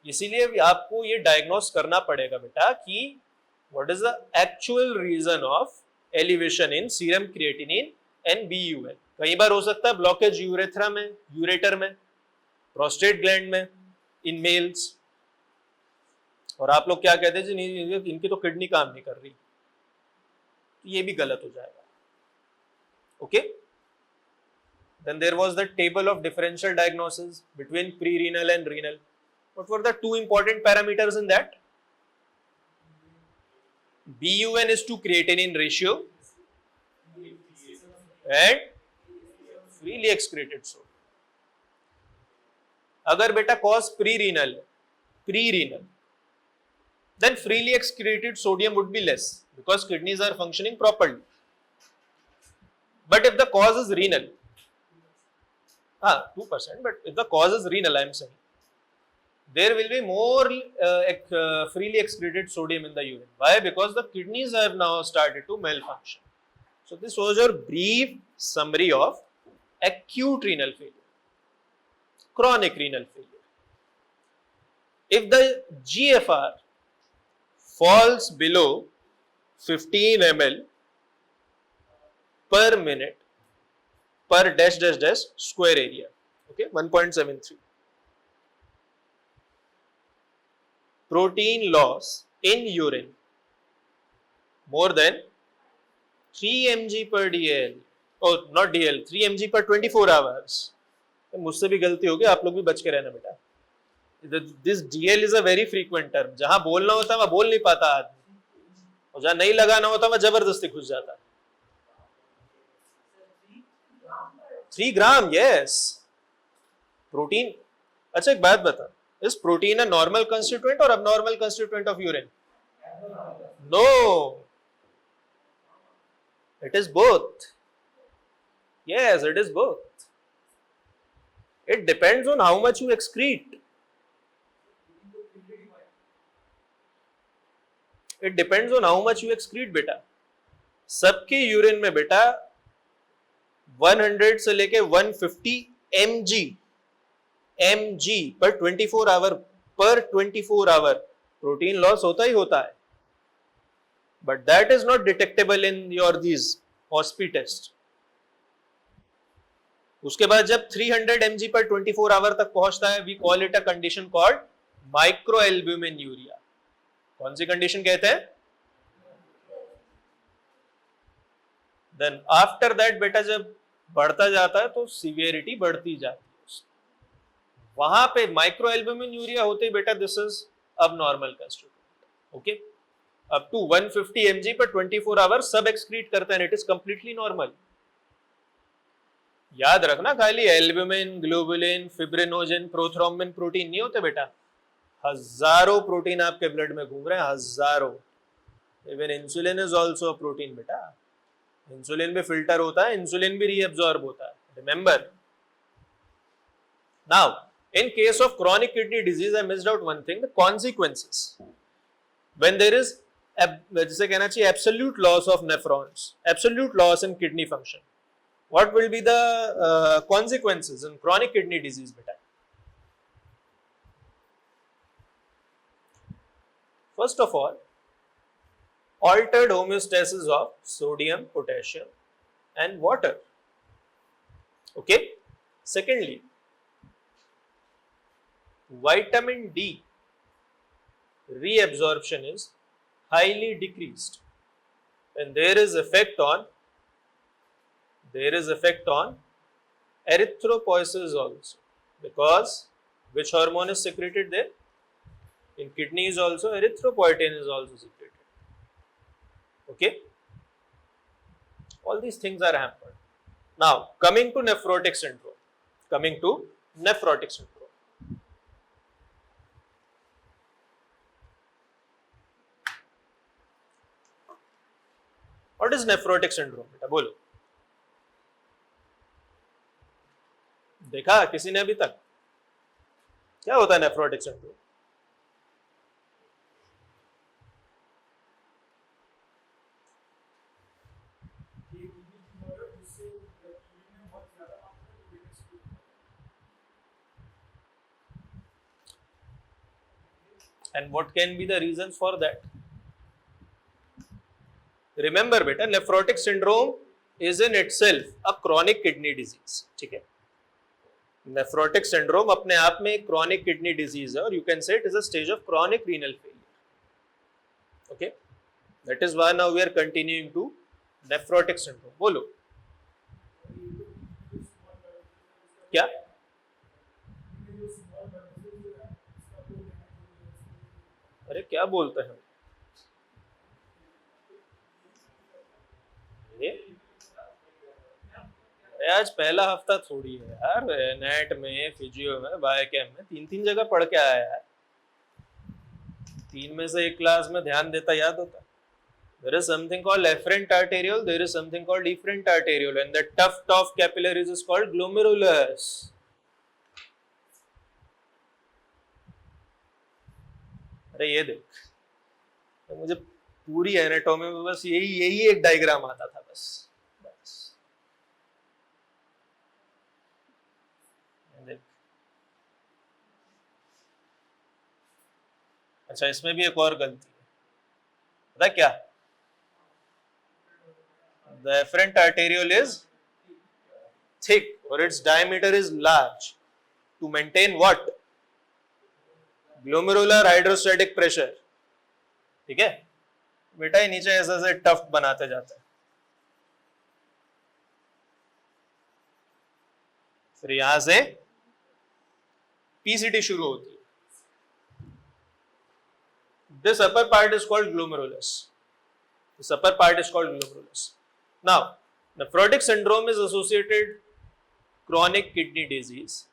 इसीलिए आपको ये diagnose करना पड़ेगा बेटा कि what is the actual reason of elevation in serum creatinine and BUN. कई बार हो सकता है ब्लॉकेज यूरेथ्रा में, यूरेटर में, प्रोस्टेट ग्लैंड में इन मेल्स. और आप लोग क्या कहते हैं जी नहीं इनकी तो किडनी काम नहीं कर रही. ये भी गलत हो जाएगा. Okay. Then there was the table of differential diagnosis between pre renal and renal. What were the 2 important parameters in that? BUN is to creatinine ratio and freely excreted salt. अगर बेटा कॉज प्री रीनल है pre-renal, then freely excreted sodium would be less because kidneys are functioning properly. But if the cause is renal, 2%, but if the cause is renal, I am saying, there will be more freely excreted sodium in the urine. Why? Because the kidneys have now started to malfunction. So this was your brief summary of acute renal failure, chronic renal failure. If the GFR falls below 15 ml per minute per dash dash dash square area, okay, 1.73. Protein loss in urine more than 3 mg per dl, oh not dl, 3 mg per 24 hours. मुझसे भी गलती होगी, आप लोग भी बच के रहना बेटा. This DL is a very frequent term. जहां बोलना होता है वहां बोल नहीं पाता आदमी, और जहां नहीं लगाना होता वहां जबरदस्ती घुस जाता. 3 ग्राम, yes. प्रोटीन. अच्छा एक बात बता, is protein a normal constituent or abnormal constituent of urine? No, it is both. Yes, it is both. It depends on how much you excrete. It depends on how much you excrete बेटा. सबके urine में बेटा 100 से लेके 150 mg पर 24 our protein loss होता ही होता है. But that is not detectable in your these hospital test. उसके बाद जब 300 mg पर 24 आवर तक पहुंचता है, we call it a condition called microalbuminuria. कौन सी कंडीशन कहते हैं? देन आफ्टर दैट बेटा जब बढ़ता जाता है तो सीवियरिटी बढ़ती जाती है. वहां पे माइक्रोएल्ब्यूमिन यूरिया होते ही बेटा this is abnormal constituent. Okay, up to 150 mg पर 24 आवर सब एक्सक्रीट करते हैं, इट इज कंप्लीटली नॉर्मल. याद रखना, खाली albumin, globulin, fibrinogen, prothrombin protein नहीं होते बेटा. हजारों प्रोटीन आपके ब्लड में घूम रहे हैं, हजारों. Even insulin is also a protein बेटा. इंसुलिन भी फिल्टर होता है, इंसुलिन भी रीअब्सॉर्ब होता है. Remember. Now in case of chronic kidney disease, I missed out one thing, the consequences. When there is जिसे कहना चाहिए absolute loss of nephrons, absolute loss in kidney function, what will be the consequences in chronic kidney disease beta? First of all, altered homeostasis of sodium, potassium and water. Okay. Secondly, vitamin D reabsorption is highly decreased, and there is effect on erythropoiesis also, because which hormone is secreted there? In kidneys also erythropoietin is also secreted. Okay, all these things are hampered. Now coming to nephrotic syndrome. What is nephrotic syndrome बेटा, बोलो. देखा किसी ने अभी तक? क्या होता है nephrotic syndrome? And what can be the reasons for that? Remember बेटा, nephrotic syndrome is in itself a chronic kidney disease. ठीक है, nephrotic syndrome अपने आप में एक chronic kidney disease है, और you can say it is a stage of chronic renal failure. Okay, that is why now we are continuing to nephrotic syndrome. बोलो क्या? अरे क्या बोलते हैं ये? आज पहला हफ्ता थोड़ी है यार, नेट में, फिजियो में, बायोकेम में 3-3 जगह पढ़ के आया यार. तीन में से एक क्लास में ध्यान देता याद होता. There is something called afferent arteriole, there is something called efferent arteriole, and the tuft of capillaries is called glomerulus. अरे ये देख, तो मुझे पूरी एनाटॉमी में बस यही एक डायग्राम आता था बस. अच्छा, इसमें भी एक और गलती है, पता क्या? The afferent arteriole is thick or its diameter is large to maintain what? Glomerular hydrostatic pressure. ठीक है बेटा, ये नीचे ऐसे ऐसे टफ्ट बनाते जाता है. फिर यहां से पीसीटी शुरू होती है. This upper part is called glomerulus. This upper part is called glomerulus. Now, nephrotic syndrome is associated chronic kidney disease,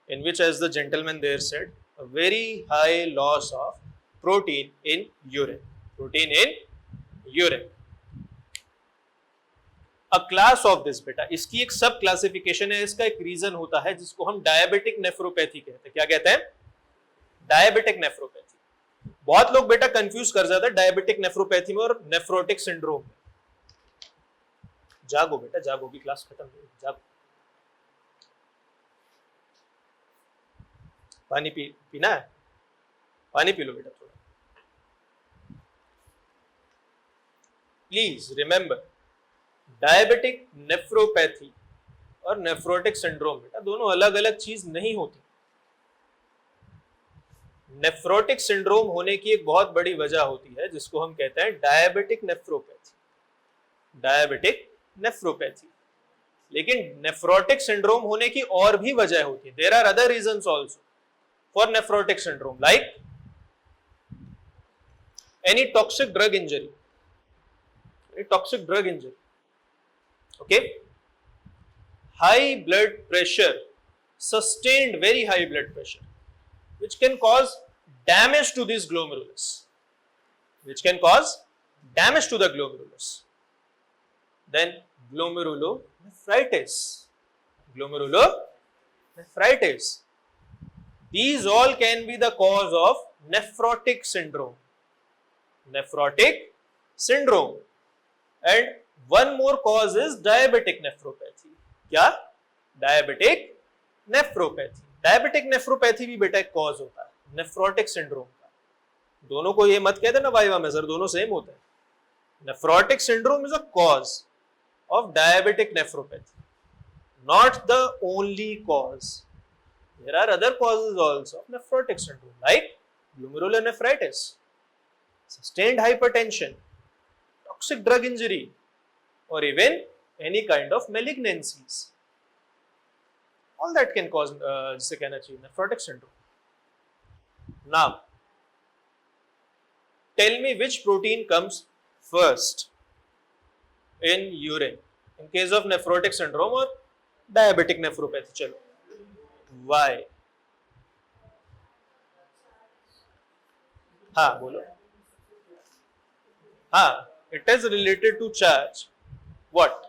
in which, as the gentleman there said, a very high loss of protein in urine. Protein in urine. A class of this बेटा, इसकी एक सब classification है, इसका एक reason होता है जिसको हम डायबिटिक नेफ्रोपैथी कहते हैं. क्या कहते हैं? Diabetic nephropathy. बहुत लोग बेटा कंफ्यूज कर जाते हैं डायबिटिक नेफ्रोपैथी में और नेफ्रोटिक सिंड्रोम में. जागो बेटा, जागो, की क्लास खत्म हो, जागो. पानी पीना है? पानी पी लो बेटा थोड़ा. प्लीज रिमेंबर, डायबिटिक नेफ्रोपैथी और नेफ्रोटिक सिंड्रोम बेटा दोनों अलग अलग चीज नहीं होती. नेफ्रोटिक सिंड्रोम होने की एक बहुत बड़ी वजह होती है जिसको हम कहते हैं डायबिटिक नेफ्रोपैथी. Diabetic nephropathy. लेकिन नेफ्रोटिक सिंड्रोम होने की और भी वजह होती है. There are other reasons also for nephrotic syndrome, like any toxic drug injury. Toxic drug injury, okay, high blood pressure, sustained very high blood pressure, which can cause damage to this glomerulus, which can cause damage to the glomerulus. Then glomerulonephritis. Glomerulonephritis. These all can be the cause of nephrotic syndrome. Nephrotic syndrome. And one more cause is diabetic nephropathy. क्या? Diabetic nephropathy. Diabetic nephropathy भी बेटा एक cause होता है nephrotic syndrome का. दोनों को ये मत कहते ना वाइवा में, सर दोनों सेम होते हैं. Nephrotic syndrome is a cause of diabetic nephropathy, not the only cause. There are other causes also of nephrotic syndrome, like glomerulonephritis, sustained hypertension, toxic drug injury, or even any kind of malignancies. All that can cause जिसे कहना चाहिए nephrotic syndrome. Now, tell me which protein comes first in urine in case of nephrotic syndrome or diabetic nephropathy. चलो, why? हाँ बोलो. हाँ, it is related to charge. What?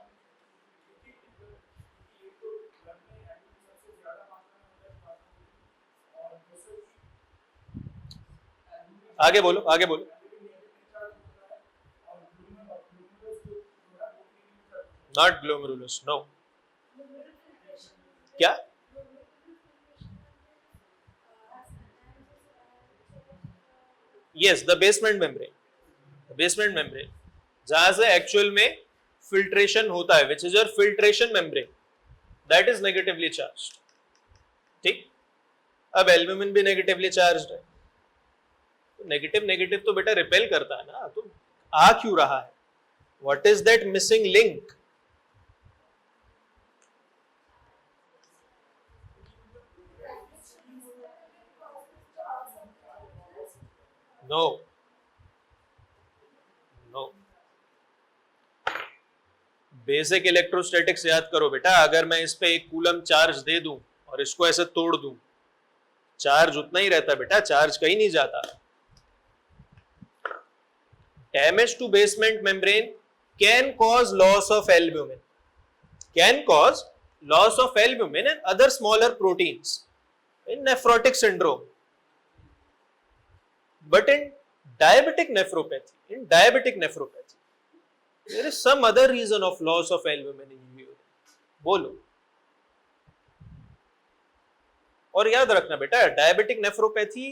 आगे बोलो, आगे बोलो. Not glomerulus, no. क्या? Yes, the basement membrane. The basement membrane. जहां से एक्चुअल में फिल्ट्रेशन होता है, which is your filtration membrane, that is negatively charged. ठीक? अब एल्ब्यूमिन भी नेगेटिवली चार्ज्ड है. नेगेटिव नेगेटिव तो बेटा रिपेल करता है ना, तो आ क्यों रहा है? What is that missing link? No. No. Basic electrostatics याद करो बेटा. अगर मैं इस पे 1 कूलम चार्ज दे दूं और इसको ऐसे तोड़ दूं, चार्ज उतना ही रहता बेटा, चार्ज कहीं नहीं जाता. Damage to basement membrane can cause loss of albumin, can cause loss of albumin and other smaller proteins in nephrotic syndrome. But in diabetic nephropathy, there is some other reason of loss of albumin in urine. बोलो. और याद रखना बेटा, diabetic nephropathy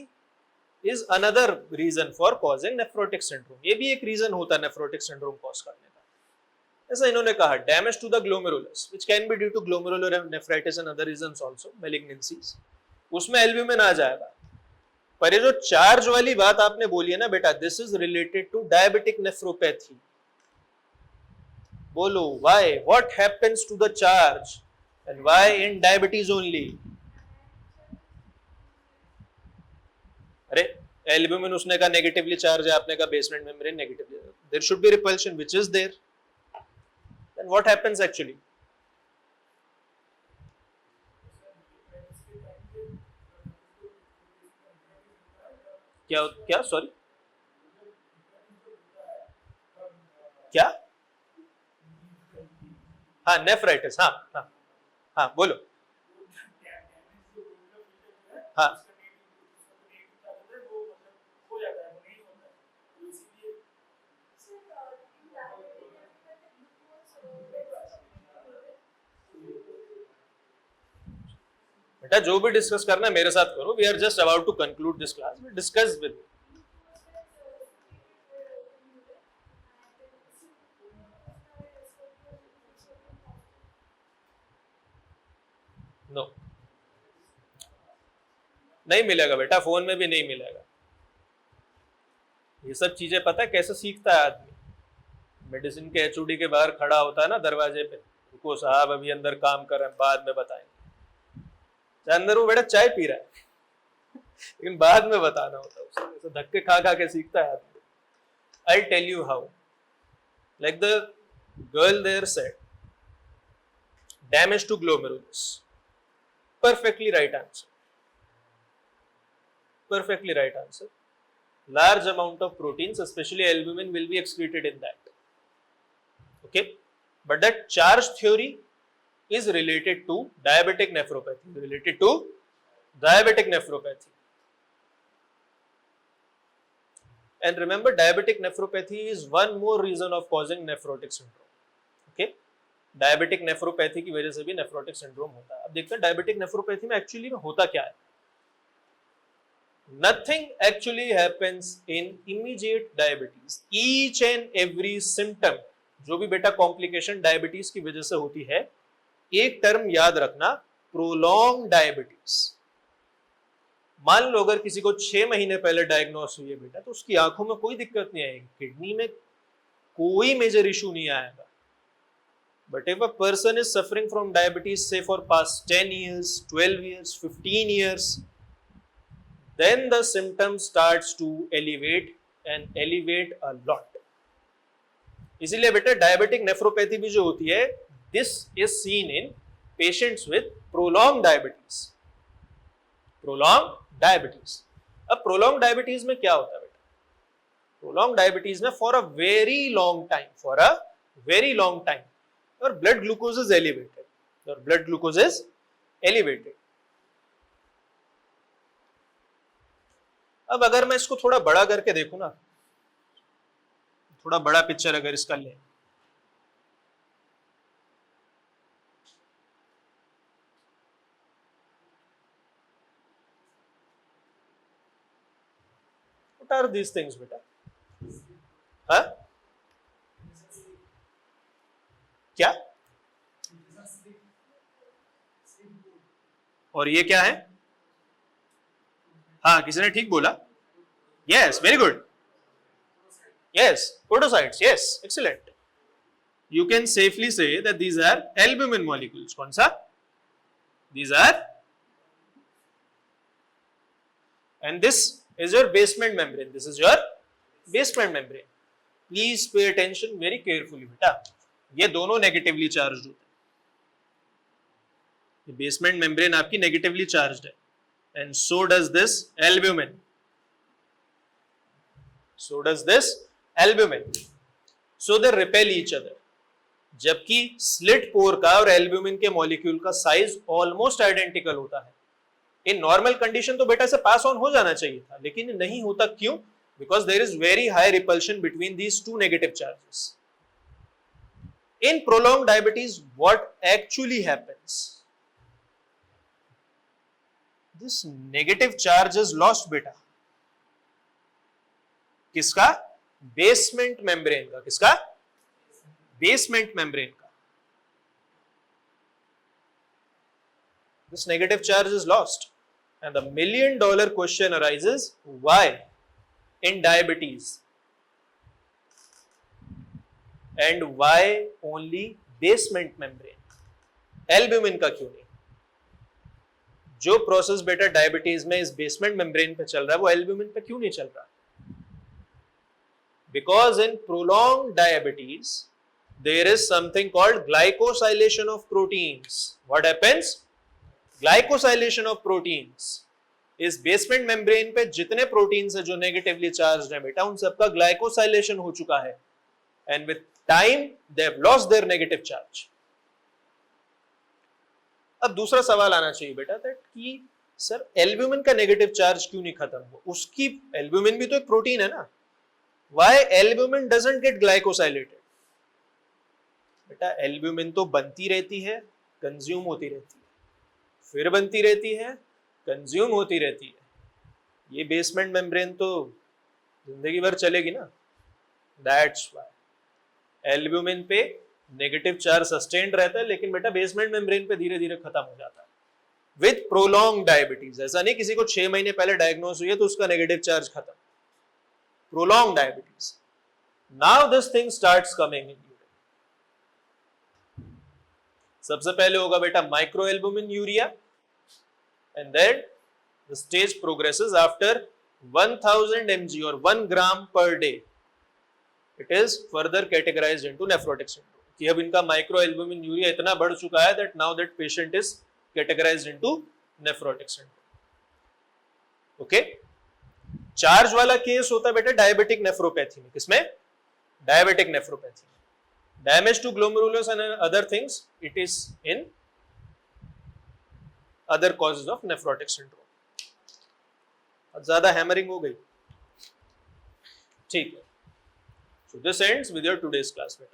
is another reason for causing nephrotic syndrome. ये भी एक reason होता है nephrotic syndrome cause करने का. ऐसा इन्होंने कहा, damage to the glomerulus, which can be due to glomerular nephritis and other reasons also, malignancies. उसमें एल्ब्यूमिन आ जाएगा. पर ये जो चार्ज वाली बात आपने बोली है ना बेटा, this is related to diabetic nephropathy. बोलो why, what happens to the charge and why in diabetes only? अरे एल्ब्यूमिन उसने का नेगेटिवली चार्ज है, आपने का basement membrane negatively, there should be repulsion which is there. Then what happens actually? क्या sorry क्या? हाँ नेफ्राइटिस, हाँ बोलो. हाँ बेटा जो भी डिस्कस करना है मेरे साथ करो. We are just about to conclude this class. We discuss with no, नहीं मिलेगा बेटा, फोन में भी नहीं मिलेगा. ये सब चीजें पता है कैसे सीखता है आदमी? मेडिसिन के एचओडी के बाहर खड़ा होता है ना दरवाजे पे, रुको साहब अभी अंदर काम कर रहे हैं, बाद में बताएंगे. अंदर वो बेटा चाय पी रहा है लेकिन बाद में बताना होता है उसे. तो धक्के खा खा के सीखता है आदमी. I tell you how. Like the girl there said, damage to glomerulus. Perfectly right answer. Perfectly right answer. Large amount of proteins, especially albumin, will be excreted in that. Okay, but that charge theory is related to diabetic nephropathy. Related to diabetic nephropathy. And remember, diabetic nephropathy is one more reason of causing nephrotic syndrome. Okay. Diabetic nephropathy की वजह से भी nephrotic syndrome होता है. अब देखते हैं diabetic nephropathy में एक्चुअली में होता क्या है. Nothing actually happens in immediate diabetes. Each and every symptom, जो भी बेटा कॉम्प्लिकेशन डायबिटीज की वजह से होती है, एक टर्म याद रखना, प्रोलॉन्ग डायबिटीज. मान लो अगर किसी को 6 महीने पहले डायग्नोस हुई है बेटा, तो उसकी आंखों में कोई दिक्कत नहीं आएगी, किडनी में कोई मेजर इशू नहीं आएगा. But if a person is suffering from diabetes, say for past 10 years, 12 years, 15 years, then the symptoms starts to elevate and elevate a lot. इसीलिए बेटा डायबिटिक नेफ्रोपैथी भी जो होती है, this is seen in patients with prolonged diabetes. Prolonged diabetes. अब prolonged diabetes में क्या होता है बेटा? Prolonged diabetes में for a very long time, your blood glucose is elevated. अब अगर मैं इसको थोड़ा बड़ा करके देखूं ना, थोड़ा बड़ा पिक्चर अगर इसका ले, what are these things बेटा? हाँ क्या? और ये क्या है? हाँ किसी ने ठीक बोला. Yes, very good. Yes, podocytes. Yes, excellent. You can safely say that these are albumin molecules. कौन सा? These are, and this is your basement membrane. This is your basement membrane. Please pay attention very carefully बेटा. ये दोनों negatively charge होते हैं. Basement membrane आपकी negatively charged है, and so does this albumin. Albumin, so they repel each other. जबकि slit पोर का और एल्ब्यूमिन के मॉलिक्यूल का साइज ऑलमोस्ट आइडेंटिकल होता है। इन नॉर्मल कंडीशन तो बेटा से पास ऑन हो जाना चाहिए था, लेकिन नहीं होता। क्यों? Because there is very high repulsion between these two negative charges. In prolonged diabetes, what actually happens? This negative charge is lost beta. किसका? बेसमेंट मेम्ब्रेन का। किसका? बेसमेंट मेम्ब्रेन का। This negative charge is lost, and the $1,000,000 question arises: why in diabetes? And why only basement membrane? Albumin का क्यों नहीं? जो process बेटा diabetes में इस बेसमेंट मेम्ब्रेन पे चल रहा है वो एल्ब्यूमिन पे क्यों नहीं चल रहा? Because in prolonged diabetes there is something called glycosylation of proteins. What happens? Glycosylation of proteins. इस बेसमेंट मेम्ब्रेन पे जितने प्रोटीन्स है जो नेगेटिवली चार्ज्ड है बेटा, उन सबका ग्लाइकोसाइलेशन हो चुका है, and with time they have lost their negative charge. अब दूसरा सवाल आना चाहिए बेटा दैट कि सर एल्ब्यूमिन का नेगेटिव चार्ज क्यों नहीं खत्म हुआ? उसकी एल्ब्यूमिन भी तो एक प्रोटीन है ना। Why albumin doesn't get glycosylated? बेटा एल्ब्यूमिन तो बनती रहती है, कंज्यूम होती रहती है, फिर बनती रहती है, कंज्यूम होती रहती है। ये बेसमेंट मेम्ब्रेन तो जिंदगी भर चलेगी ना। That's why एल्ब्यूमिन पे नेगेटिव चार्ज सस्टेन्ड रहता है, लेकिन बेटा बेसमेंट मेम्ब्रेन पे धीरे धीरे खत्म हो जाता है विद प्रोलॉन्ग डायबिटीज। ऐसा नहीं किसी को 6 महीने पहले डायग्नोज हुई है तो उसका नेगेटिव चार्ज खत्म। Prolong diabetes. Now this thing starts coming in urine. सबसे पहले होगा बेटा microalbuminuria, and then the stage progresses after 1000 mg और 1 gram per day. It is further categorized into nephrotic syndrome. कि अब इनका micro albumin urea इतना बढ़ चुका है that now that patient is categorized into nephrotic syndrome. Okay? Charge वाला case होता है बेटा डायबिटिक नेफ्रोपैथी में। किसमें? डायबिटिक नेफ्रोपैथी में। Damage to glomerulus and other things, it is in other causes of nephrotic syndrome. ज्यादा हैमरिंग हो गई, ठीक है। So this ends with your today's class.